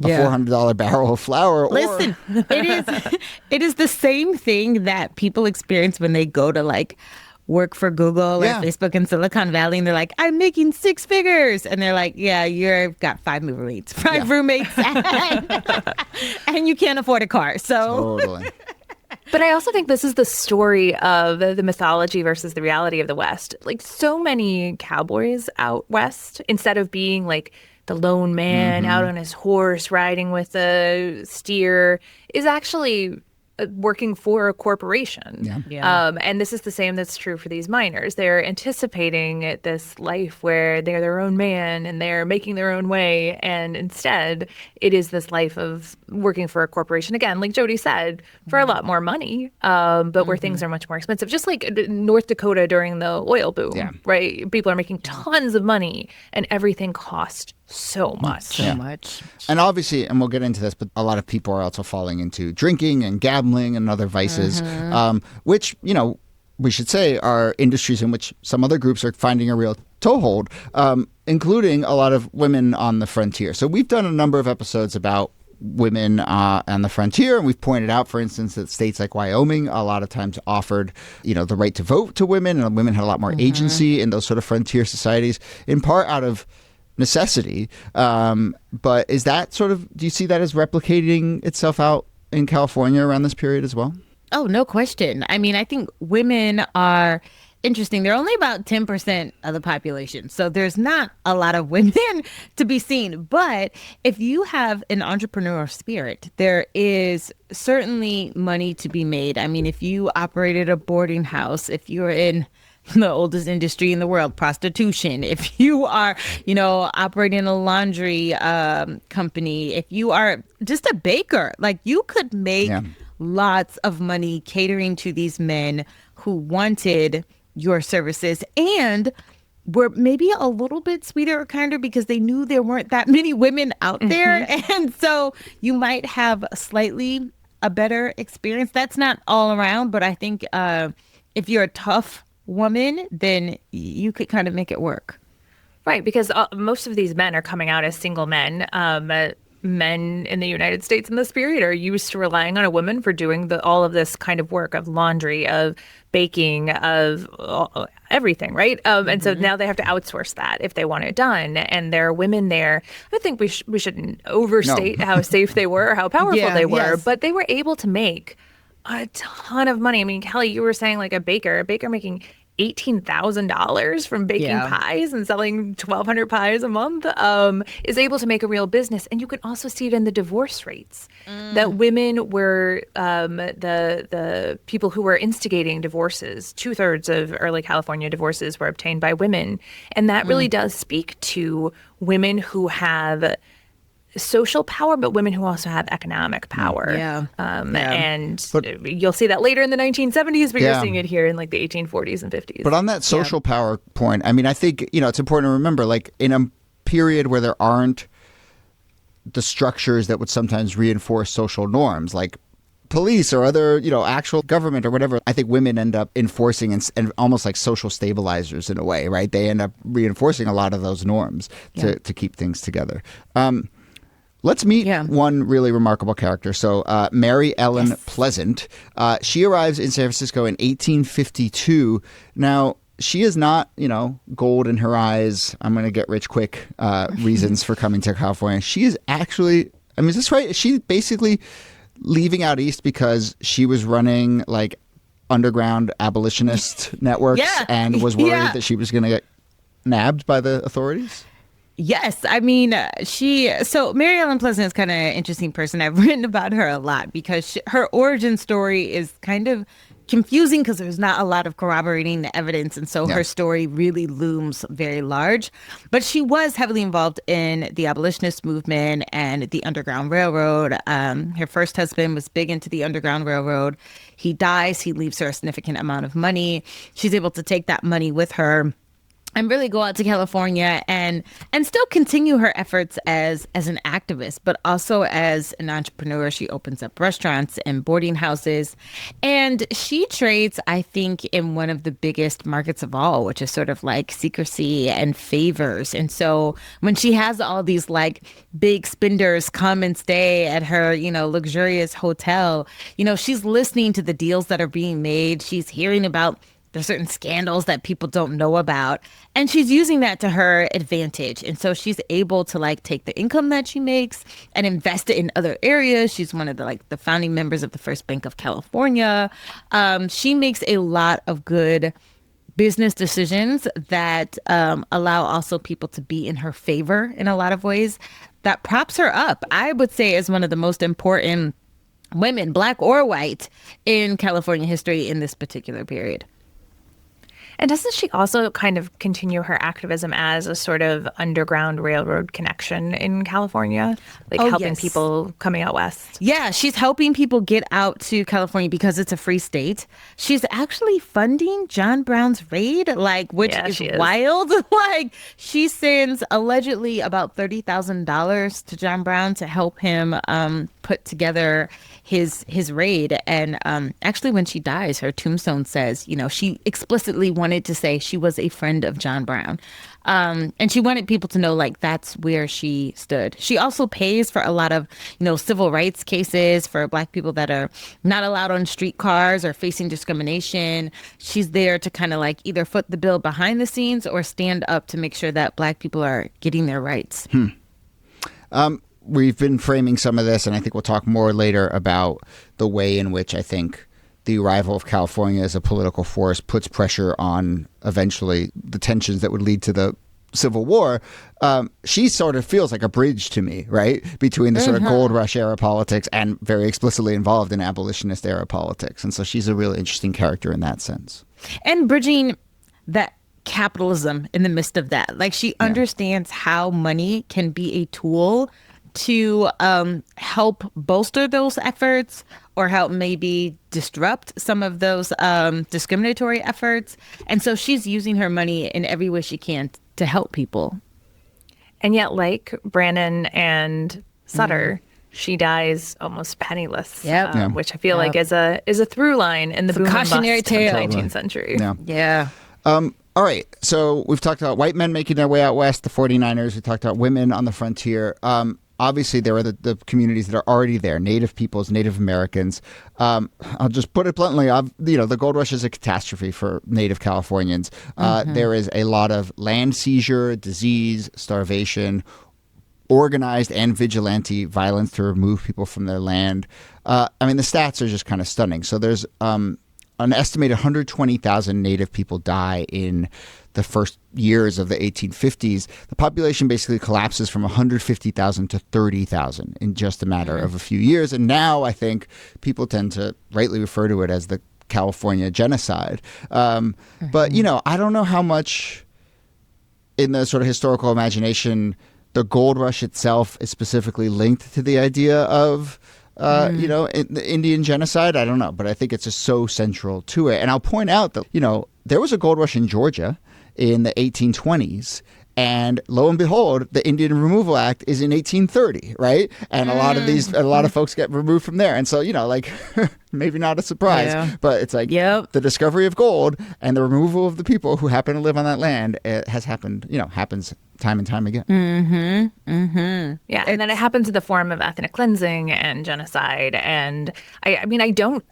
a $400 barrel of flour.
Listen, it is the same thing that people experience when they go to like work for Google or Facebook in Silicon Valley, and they're like, I'm making 6 figures. And they're like, yeah, you've got 5 roommates, and you can't afford a car. So
Totally.
But I also think this is the story of the mythology versus the reality of the West. Like so many cowboys out West, instead of being like the lone man out on his horse riding with a steer, is actually working for a corporation. And this is the same that's true for these miners. They're anticipating this life where they're their own man and they're making their own way. And instead, it is this life of working for a corporation. Again, like Jody said, for a lot more money, but where things are much more expensive. Just like North Dakota during the oil boom, right? People are making tons of money and everything costs so much.
So much.
And obviously, and we'll get into this, but a lot of people are also falling into drinking and gambling and other vices, which, we should say are industries in which some other groups are finding a real toehold, including a lot of women on the frontier. So we've done a number of episodes about women on the frontier, and we've pointed out, for instance, that states like Wyoming a lot of times offered, the right to vote to women, and women had a lot more agency in those sort of frontier societies, in part out of necessity. But is that do you see that as replicating itself out in California around this period as well?
Oh, no question. I mean, I think women are interesting. They're only about 10% of the population. So there's not a lot of women to be seen. But if you have an entrepreneurial spirit, there is certainly money to be made. I mean, if you operated a boarding house, if you're in the oldest industry in the world, prostitution, if you are, operating a laundry company, if you are just a baker, like you could make lots of money catering to these men who wanted your services and were maybe a little bit sweeter or kinder because they knew there weren't that many women out there. And so you might have a better experience. That's not all around, but I think if you're a tough woman, then you could kind of make it work.
Right, because most of these men are coming out as single men. Men in the United States in this period are used to relying on a woman for doing all of this kind of work of laundry, of baking, of everything, right? And so now they have to outsource that if they want it done. And there are women there. I think we shouldn't overstate how safe they were or how powerful they were, but they were able to make a ton of money. I mean, Kelly, you were saying like a baker making $18,000 from baking
Yeah.
pies and selling 1,200 pies a month, is able to make a real business. And you can also see it in the divorce rates, that women were the people who were instigating divorces. 2/3 of early California divorces were obtained by women. And that really does speak to women who have social power, but women who also have economic power.
Yeah.
And you'll see that later in the 1970s, but
Yeah.
you're seeing it here in like the 1840s and 50s.
But on that social power point, I mean, I think, it's important to remember, like, in a period where there aren't the structures that would sometimes reinforce social norms, like police or other, actual government or whatever, I think women end up enforcing and almost like social stabilizers in a way, right? They end up reinforcing a lot of those norms to keep things together. Let's meet one really remarkable character. So Mary Ellen Pleasant, she arrives in San Francisco in 1852. Now, she is not, gold in her eyes, I'm going to get rich quick reasons for coming to California. She is actually, is this right? Is she basically leaving out east because she was running like underground abolitionist networks and was worried that she was going to get nabbed by the authorities?
Yes, I mean, so Mary Ellen Pleasant is kind of an interesting person. I've written about her a lot because her origin story is kind of confusing because there's not a lot of corroborating evidence. And so her story really looms very large. But she was heavily involved in the abolitionist movement and the Underground Railroad. Her first husband was big into the Underground Railroad. He dies. He leaves her a significant amount of money. She's able to take that money with her and really go out to California and still continue her efforts as an activist, but also as an entrepreneur. She opens up restaurants and boarding houses, and she trades, I think, in one of the biggest markets of all, which is sort of like secrecy and favors. And so when she has all these like big spenders come and stay at her, luxurious hotel, she's listening to the deals that are being made. She's hearing about there's certain scandals that people don't know about, and she's using that to her advantage. And so she's able to like take the income that she makes and invest it in other areas. She's one of the founding members of the First Bank of California. She makes a lot of good business decisions that allow also people to be in her favor in a lot of ways. That props her up, I would say, as one of the most important women, black or white, in California history in this particular period.
And doesn't she also kind of continue her activism as a sort of underground railroad connection in California? Like helping people coming out west?
Yeah, she's helping people get out to California because it's a free state. She's actually funding John Brown's raid, which is wild. She sends allegedly about $30,000 to John Brown to help him put together his raid. And actually, when she dies, her tombstone says, she explicitly wanted to say she was a friend of John Brown. And she wanted people to know, that's where she stood. She also pays for a lot of, civil rights cases for Black people that are not allowed on streetcars or facing discrimination. She's there to kind of either foot the bill behind the scenes or stand up to make sure that Black people are getting their rights.
We've been framing some of this, and I think we'll talk more later about the way in which I think the arrival of California as a political force puts pressure on eventually the tensions that would lead to the Civil War. She sort of feels like a bridge to me, right? Between the sort of gold rush era politics and very explicitly involved in abolitionist era politics. And so she's a really interesting character in that sense.
And bridging that capitalism in the midst of that. She understands how money can be a tool to help bolster those efforts or help maybe disrupt some of those discriminatory efforts. And so she's using her money in every way she can to help people.
And yet, like Brannon and Sutter, she dies almost penniless, which I feel like is a through line in the boom and
cautionary
bust of the
tale.
19th century.
Yeah.
All right. So we've talked about white men making their way out west, the 49ers. We talked about women on the frontier. Obviously, there are the communities that are already there, Native peoples, Native Americans. I'll just put it bluntly, the gold rush is a catastrophe for Native Californians. There is a lot of land seizure, disease, starvation, organized and vigilante violence to remove people from their land. The stats are just kind of stunning. So there's an estimated 120,000 native people die in the first years of the 1850s, the population basically collapses from 150,000 to 30,000 in just a matter of a few years. And now I think people tend to rightly refer to it as the California genocide. But, I don't know how much in the sort of historical imagination the gold rush itself is specifically linked to the idea of the Indian genocide. I don't know, but I think it's just so central to it. And I'll point out that, there was a gold rush in Georgia in the 1820s. And lo and behold, the Indian Removal Act is in 1830, right? And a lot of folks get removed from there. And so, maybe not a surprise, but it's like the discovery of gold and the removal of the people who happen to live on that land has happened, happens time and time again.
Yeah, and then it happens in the form of ethnic cleansing and genocide. And I don't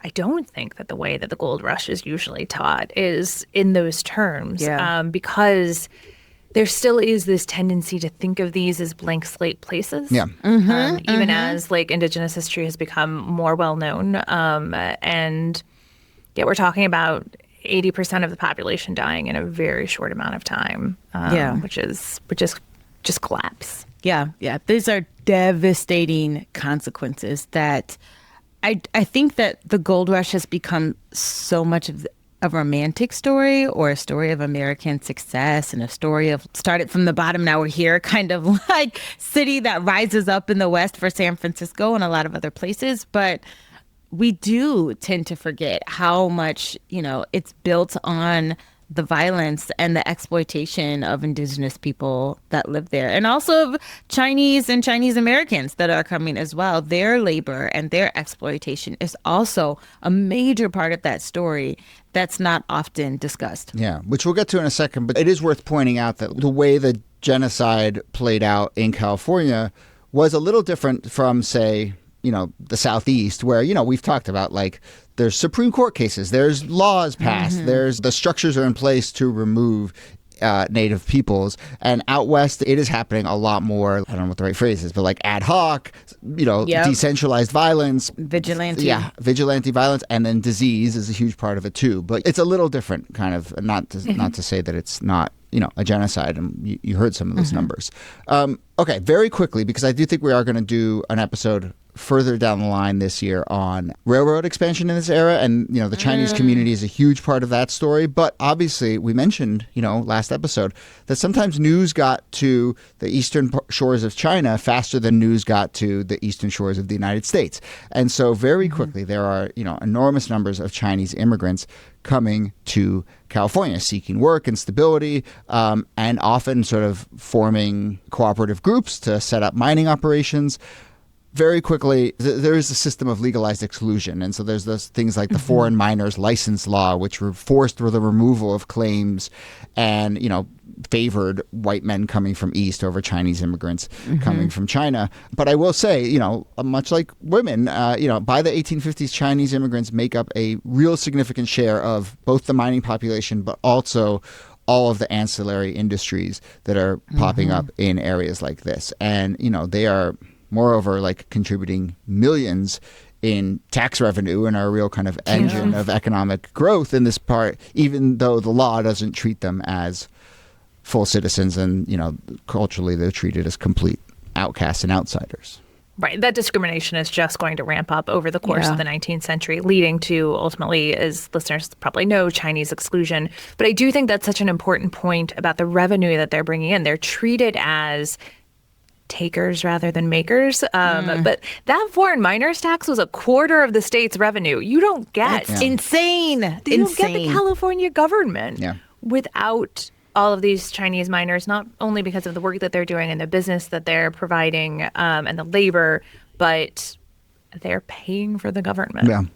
think that the way that the gold rush is usually taught is in those terms, because there still is this tendency to think of these as blank slate places.
Yeah.
Even as Indigenous history has become more well known. And yet we're talking about 80% of the population dying in a very short amount of time. Which is just collapse.
Yeah. These are devastating consequences that I think that the gold rush has become so much of a romantic story, or a story of American success, and a story of started from the bottom, now we're here, kind of like city that rises up in the West for San Francisco and a lot of other places. But we do tend to forget how much, it's built on the violence and the exploitation of indigenous people that live there, and also of Chinese and Chinese Americans that are coming as well. Their labor and their exploitation is also a major part of that story that's not often discussed.
Yeah, which we'll get to in a second, but it is worth pointing out that the way the genocide played out in California was a little different from, say, the Southeast, where, we've talked about, like, there's Supreme Court cases, there's laws passed, there's the structures are in place to remove Native peoples. And out West, it is happening a lot more, I don't know what the right phrase is, but like ad hoc, decentralized violence.
Vigilante.
Yeah, vigilante violence. And then disease is a huge part of it too. But it's a little different, kind of, not to say that it's not, a genocide. And you heard some of those numbers. Okay, very quickly, because I do think we are going to do an episode further down the line this year on railroad expansion in this era. And, the Chinese community is a huge part of that story. But obviously, we mentioned, last episode, that sometimes news got to the eastern shores of China faster than news got to the eastern shores of the United States. And so very quickly, there are, enormous numbers of Chinese immigrants coming to California, seeking work and stability, and often sort of forming cooperative groups to set up mining operations. Very quickly, there is a system of legalized exclusion. And so there's those things like the foreign miners license law, which forced the removal of claims and, favored white men coming from East over Chinese immigrants coming from China. But I will say, much like women, by the 1850s, Chinese immigrants make up a real significant share of both the mining population, but also all of the ancillary industries that are popping up in areas like this. And, they are moreover, like, contributing millions in tax revenue and are a real kind of engine of economic growth in this part, even though the law doesn't treat them as full citizens and, culturally they're treated as complete outcasts and outsiders.
Right. That discrimination is just going to ramp up over the course of the 19th century, leading to ultimately, as listeners probably know, Chinese exclusion. But I do think that's such an important point about the revenue that they're bringing in. They're treated as takers rather than makers. But that foreign miners tax was a quarter of the state's revenue. You don't get
insane.
You don't get the California government without all of these Chinese miners, not only because of the work that they're doing and the business that they're providing and the labor, but they're paying for the government.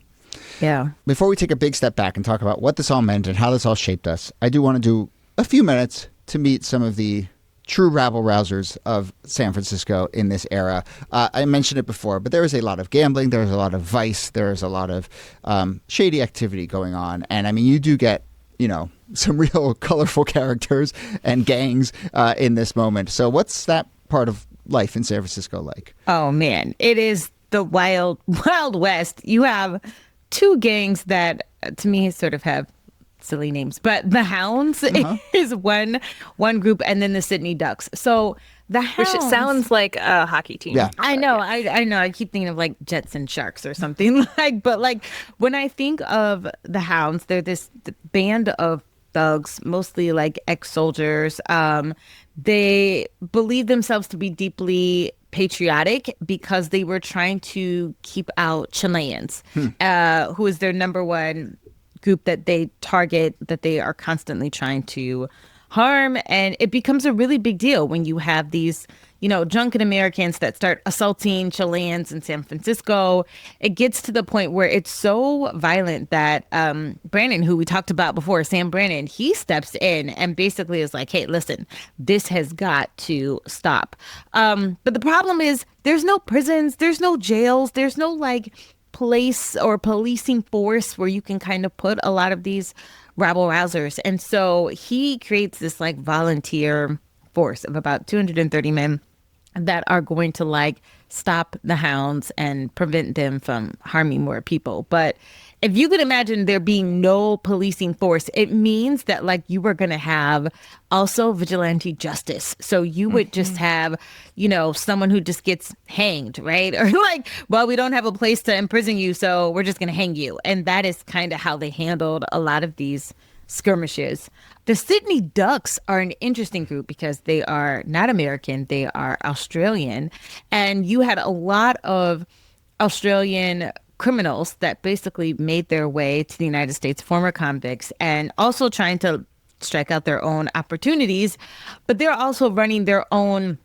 Yeah.
Before we take a big step back and talk about what this all meant and how this all shaped us, I do want to do a few minutes to meet some of the true rabble-rousers of San Francisco in this era. I mentioned it before, but there is a lot of gambling, there is a lot of vice, there is a lot of shady activity going on. And I mean, you do get, some real colorful characters and gangs in this moment. So what's that part of life in San Francisco like?
Oh, man, it is the wild, wild west. You have two gangs that to me sort of have silly names, but the Hounds is one group, and then the Sydney Ducks. So the Hounds,
which sounds like a hockey team.
Yeah.
I know, I know. I keep thinking of like Jets and Sharks or something but like when I think of the Hounds, they're this band of thugs, mostly like ex-soldiers. They believe themselves to be deeply patriotic because they were trying to keep out Chileans, who is their number one group that they target, that they are constantly trying to harm. And it becomes a really big deal when you have these, drunken Americans that start assaulting Chileans in San Francisco. It gets to the point where it's so violent that Brannon, who we talked about before, Sam Brannon, he steps in and basically is like, hey, listen, this has got to stop. But the problem is there's no prisons, there's no jails, there's no like place or policing force where you can kind of put a lot of these rabble rousers. And so he creates this like volunteer force of about 230 men that are going to like stop the Hounds and prevent them from harming more people. But if you could imagine there being no policing force, it means that like you were going to have also vigilante justice. So you would just have, someone who just gets hanged, right? Or like, well, we don't have a place to imprison you, so we're just going to hang you. And that is kind of how they handled a lot of these skirmishes. The Sydney Ducks are an interesting group because they are not American, they are Australian. And you had a lot of Australian criminals that basically made their way to the United States, former convicts, and also trying to strike out their own opportunities. But they're also running their own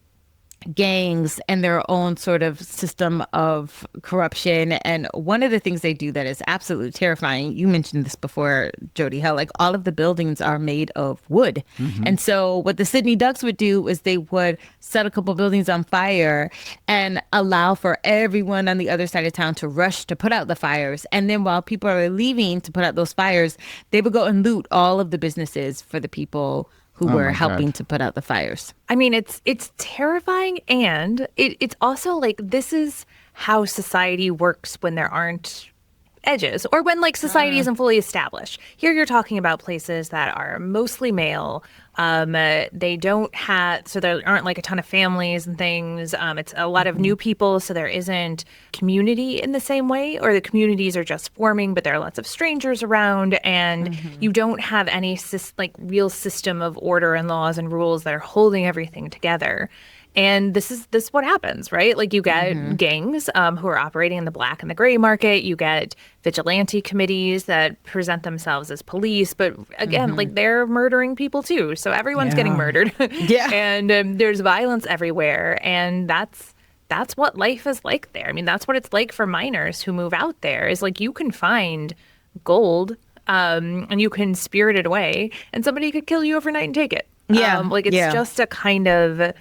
gangs and their own sort of system of corruption. And one of the things they do that is absolutely terrifying, you mentioned this before, Jody, how like all of the buildings are made of wood. And so what the Sydney Ducks would do is they would set a couple buildings on fire and allow for everyone on the other side of town to rush to put out the fires. And then while people are leaving to put out those fires, they would go and loot all of the businesses for the people who were helping to put out the fires.
I mean, it's terrifying, and it's also like this is how society works when there aren't edges or when like society isn't fully established. Here you're talking about places that are mostly male. They don't have, so there aren't like a ton of families and things. It's a lot of new people, so there isn't community in the same way, or the communities are just forming, but there are lots of strangers around, and you don't have any real system of order and laws and rules that are holding everything together. And this is what happens, right? Like you get gangs who are operating in the black and the gray market. You get vigilante committees that present themselves as police. But again, like they're murdering people too. So everyone's getting murdered. And there's violence everywhere. And that's what life is like there. I mean, that's what it's like for miners who move out there, is like you can find gold and you can spirit it away and somebody could kill you overnight and take it. It's just a kind of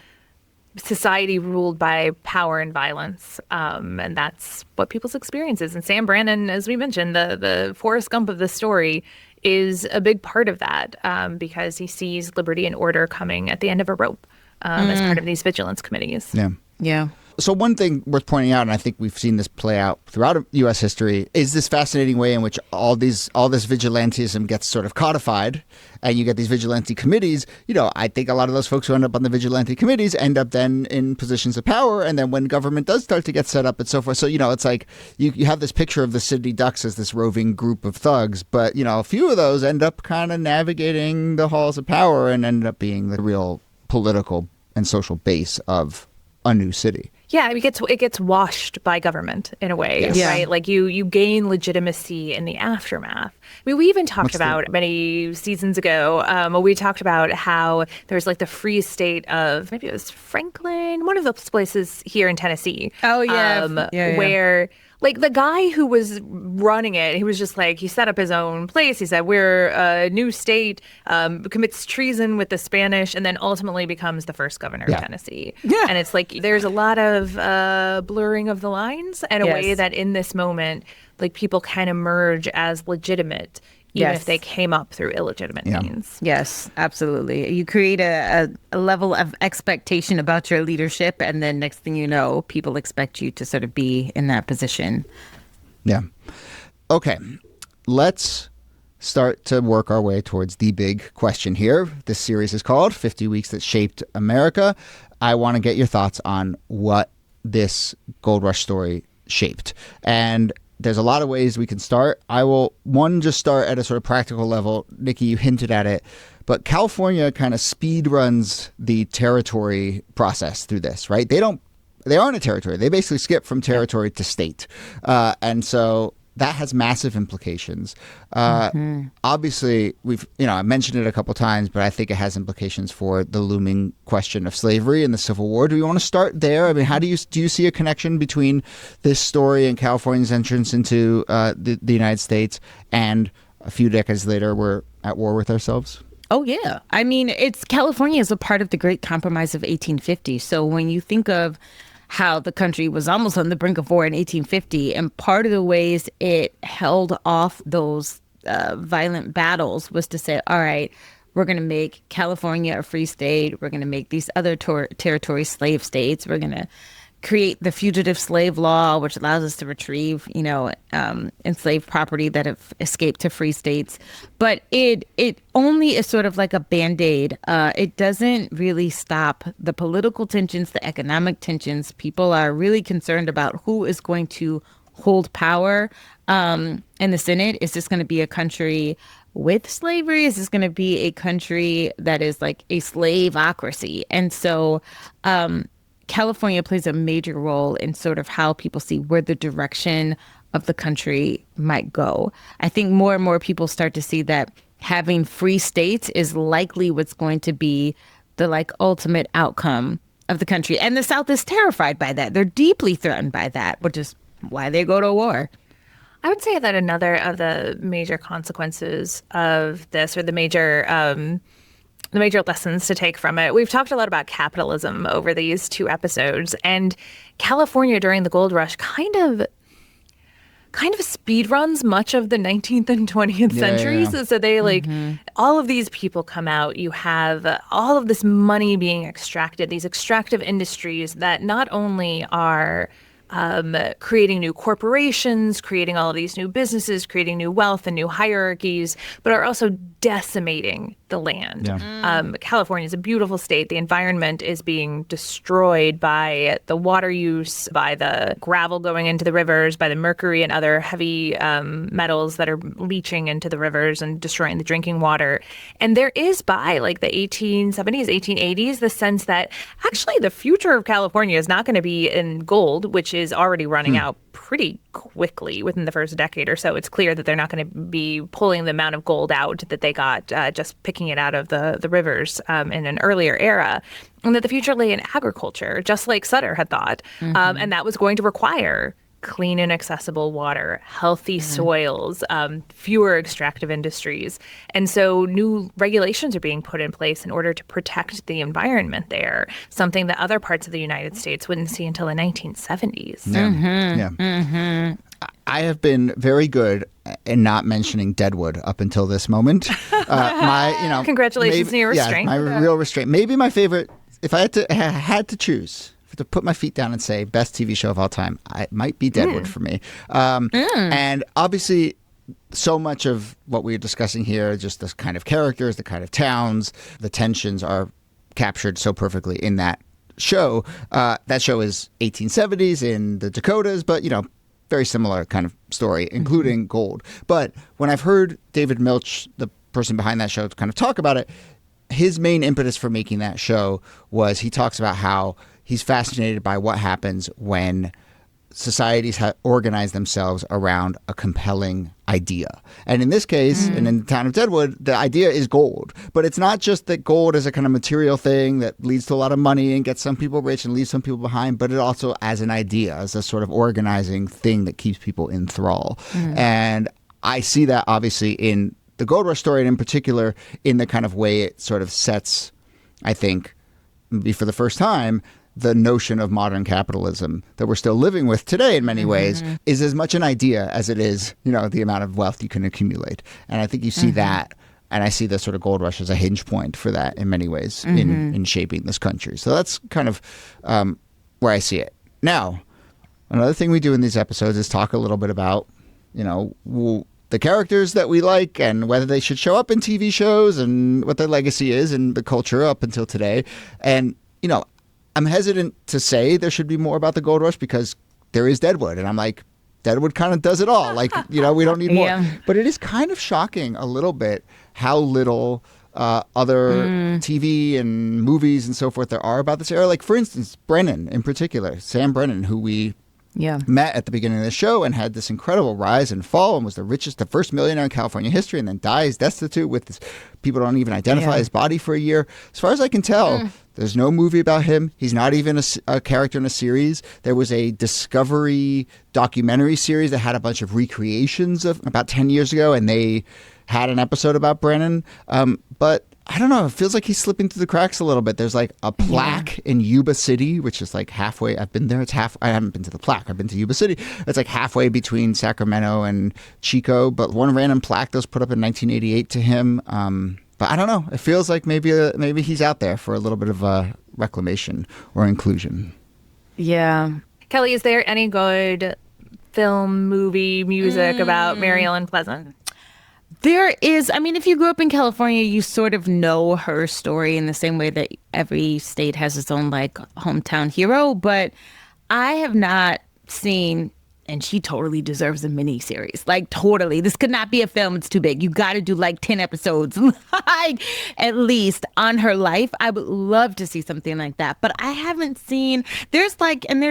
society ruled by power and violence, and that's what people's experience is. And Sam Brannon, as we mentioned, the Forrest Gump of the story, is a big part of that, because he sees liberty and order coming at the end of a rope as part of these vigilance committees.
Yeah.
So one thing worth pointing out, and I think we've seen this play out throughout U.S. history, is this fascinating way in which all this vigilantism gets sort of codified, and you get these vigilante committees. I think a lot of those folks who end up on the vigilante committees end up then in positions of power, and then when government does start to get set up and so forth. So, it's like you have this picture of the Sydney Ducks as this roving group of thugs, but, a few of those end up kind of navigating the halls of power and end up being the real political and social base of a new city.
Yeah, it gets washed by government in a way, right? Like you gain legitimacy in the aftermath. I mean, we even talked about many seasons ago, we talked about how there's like the free state of, maybe it was Franklin, one of those places here in Tennessee.
Oh, yeah.
Where like the guy who was running it, he was just like, he set up his own place. He said, we're a new state, commits treason with the Spanish, and then ultimately becomes the first governor of Tennessee. Yeah. And it's like, there's a lot of blurring of the lines in a way that in this moment, like people kind of merge as legitimate, even if they came up through illegitimate means.
Yes, absolutely. You create a level of expectation about your leadership, and then next thing you know, people expect you to sort of be in that position.
Yeah. Okay. Let's start to work our way towards the big question here. This series is called 50 Weeks That Shaped America. I want to get your thoughts on what this gold rush story shaped. And there's a lot of ways we can start. I will, just start at a sort of practical level. Nikki, you hinted at it, but California kind of speed runs the territory process through this, right? They aren't a territory. They basically skip from territory to state. And so that has massive implications. Obviously, I mentioned it a couple times, but I think it has implications for the looming question of slavery and the Civil War. Do you want to start there? I mean, do you see a connection between this story and California's entrance into the United States, and a few decades later, we're at war with ourselves?
Oh, yeah. I mean, California is a part of the Great Compromise of 1850. So when you think of how the country was almost on the brink of war in 1850, and part of the ways it held off those violent battles was to say, all right, we're going to make California a free state. We're going to make these other territories slave states. We're going to create the fugitive slave law, which allows us to retrieve, enslaved property that have escaped to free states. But it only is sort of like a Band-Aid. It doesn't really stop the political tensions, the economic tensions. People are really concerned about who is going to hold power in the Senate. Is this going to be a country with slavery? Is this going to be a country that is like a slaveocracy? And so California plays a major role in sort of how people see where the direction of the country might go. I think more and more people start to see that having free states is likely what's going to be the ultimate outcome of the country. And the South is terrified by that. They're deeply threatened by that, which is why they go to war.
I would say that another of the major consequences of this, or the major lessons to take from it. We've talked a lot about capitalism over these two episodes, and California during the gold rush kind of speed runs much of the 19th and 20th centuries. Yeah. So they all of these people come out. You have all of this money being extracted, these extractive industries that not only are creating new corporations, creating all of these new businesses, creating new wealth and new hierarchies, but are also decimating the land. Yeah. California is a beautiful state. The environment is being destroyed by the water use, by the gravel going into the rivers, by the mercury and other heavy metals that are leaching into the rivers and destroying the drinking water. And there is, by the 1870s, 1880s, the sense that actually the future of California is not going to be in gold, which is already running out pretty quickly within the first decade or so. It's clear that they're not going to be pulling the amount of gold out that they got just picking it out of the rivers in an earlier era, and that the future lay in agriculture, just like Sutter had thought. And that was going to require clean and accessible water, healthy soils, fewer extractive industries. And so new regulations are being put in place in order to protect the environment there, something that other parts of the United States wouldn't see until the 1970s.
Yeah. I have been very good in not mentioning Deadwood up until this moment.
Congratulations on your restraint.
Yeah, my real restraint. Maybe my favorite, if I had to choose, to put my feet down and say best TV show of all time, it might be Deadwood for me. And obviously, so much of what we're discussing here, just the kind of characters, the kind of towns, the tensions are captured so perfectly in that show. That show is 1870s in the Dakotas, but, very similar kind of story, including gold. But when I've heard David Milch, the person behind that show, kind of talk about it, his main impetus for making that show was he talks about how he's fascinated by what happens when societies organize themselves around a compelling idea. And in this case, and in the town of Deadwood, the idea is gold. But it's not just that gold is a kind of material thing that leads to a lot of money and gets some people rich and leaves some people behind, but it also as an idea, as a sort of organizing thing that keeps people in thrall. And I see that obviously in the Gold Rush story, and in particular in the kind of way it sort of sets, I think, maybe for the first time, the notion of modern capitalism that we're still living with today in many ways is as much an idea as it is, the amount of wealth you can accumulate. And I think you see that, and I see the sort of gold rush as a hinge point for that in many ways in shaping this country. So that's kind of where I see it. Now, another thing we do in these episodes is talk a little bit about, the characters that we like and whether they should show up in TV shows and what their legacy is in the culture up until today. And, you know, I'm hesitant to say there should be more about the gold rush because there is Deadwood. And I'm like, Deadwood kind of does it all. Like, you know, we don't need more.
Yeah.
But it is kind of shocking a little bit how little other TV and movies and so forth there are about this era. Like, for instance, Brennan in particular, Sam Brennan, who we met at the beginning of the show and had this incredible rise and fall and was the first millionaire in California history, and then dies destitute with this, people don't even identify his body for a year. As far as I can tell, there's no movie about him. He's not even a character in a series. There was a Discovery documentary series that had a bunch of recreations of about 10 years ago, and they had an episode about Brennan. But I don't know. It feels like he's slipping through the cracks a little bit. There's like a plaque in Yuba City, which is like halfway. I've been there. I haven't been to the plaque. I've been to Yuba City. It's like halfway between Sacramento and Chico. But one random plaque that was put up in 1988 to him. But I don't know. It feels like maybe he's out there for a little bit of reclamation or inclusion.
Yeah.
Kelly, is there any good film, movie, music about Mary Ellen Pleasant?
There is. I mean, if you grew up in California, you sort of know her story in the same way that every state has its own, like, hometown hero. But I have not seen, and she totally deserves a miniseries. Like, totally. This could not be a film. It's too big. You got to do, like, 10 episodes, like, at least, on her life. I would love to see something like that. But I haven't seen, there's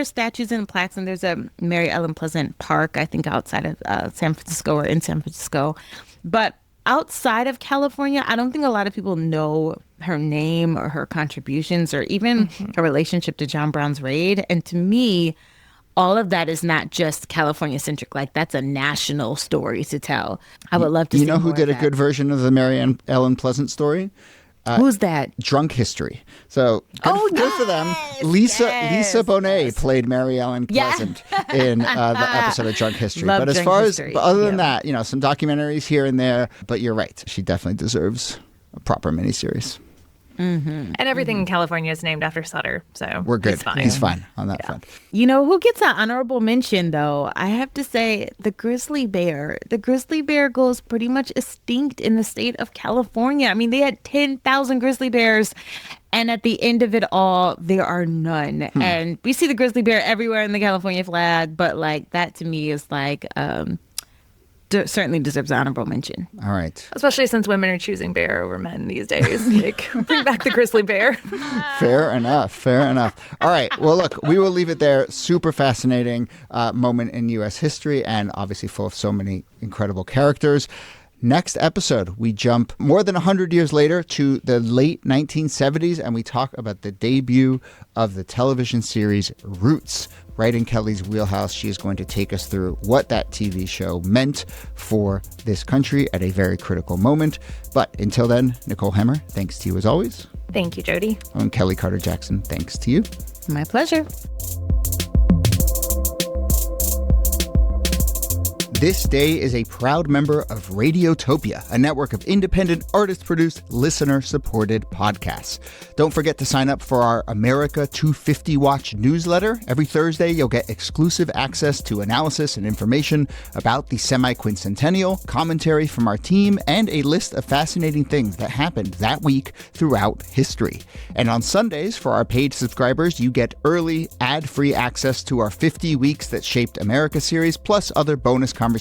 statues and plaques, and there's a Mary Ellen Pleasant Park, I think, outside of San Francisco or in San Francisco. But outside of California, I don't think a lot of people know her name or her contributions or even her relationship to John Brown's Raid. And to me, all of that is not just California-centric. Like, that's a national story to tell. I would love to see
You know who
more
did
of
a
that.
good version of the Mary Ellen Pleasant story?
Who's that?
Drunk History. So good for them. Lisa Bonet played Mary Ellen Pleasant in the episode of Drunk History.
Love
but as
Drunk
far
History.
as other than that, you know, some documentaries here and there. But you're right. She definitely deserves a proper miniseries.
And everything in California is named after Sutter, so
We're good.
It's fine.
He's fine on that front.
You know who gets an honorable mention, though? I have to say the grizzly bear. The grizzly bear goes pretty much extinct in the state of California. I mean, they had 10,000 grizzly bears, and at the end of it all, there are none. And we see the grizzly bear everywhere in the California flag, but, like, that to me is like certainly deserves an honorable mention.
All right.
Especially since women are choosing bear over men these days. Like, bring back the grizzly bear.
Fair enough. Fair enough. All right. Well, look, we will leave it there. Super fascinating moment in U.S. history and obviously full of so many incredible characters. Next episode, we jump more than 100 years later to the late 1970s, and we talk about the debut of the television series Roots. Right in Kelly's wheelhouse, she is going to take us through what that TV show meant for this country at a very critical moment. But until then, Nicole Hemmer, thanks to you as always.
Thank you, Jody.
And Kelly Carter-Jackson, thanks to you.
My pleasure.
This Day is a proud member of Radiotopia, a network of independent, artist-produced, listener-supported podcasts. Don't forget to sign up for our America 250 Watch newsletter. Every Thursday, you'll get exclusive access to analysis and information about the semi-quincentennial, commentary from our team, and a list of fascinating things that happened that week throughout history. And on Sundays, for our paid subscribers, you get early, ad-free access to our 50 Weeks That Shaped America series, plus other bonus conversations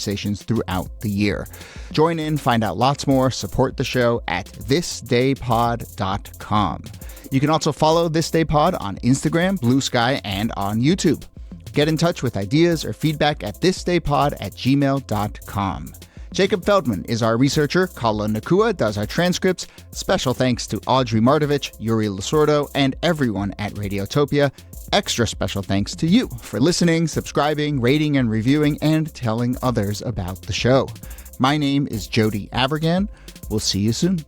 throughout the year. Join in, find out lots more, support the show at thisdaypod.com. You can also follow This Day Pod on Instagram, Blue Sky, and on YouTube. Get in touch with ideas or feedback at thisdaypod@gmail.com. Jacob Feldman is our researcher. Kala Nakua does our transcripts. Special thanks to Audrey Martovich, Yuri Lasordo, and everyone at Radiotopia. Extra special thanks to you for listening, subscribing, rating and reviewing, and telling others about the show. My name is Jody Avirgan. We'll see you soon.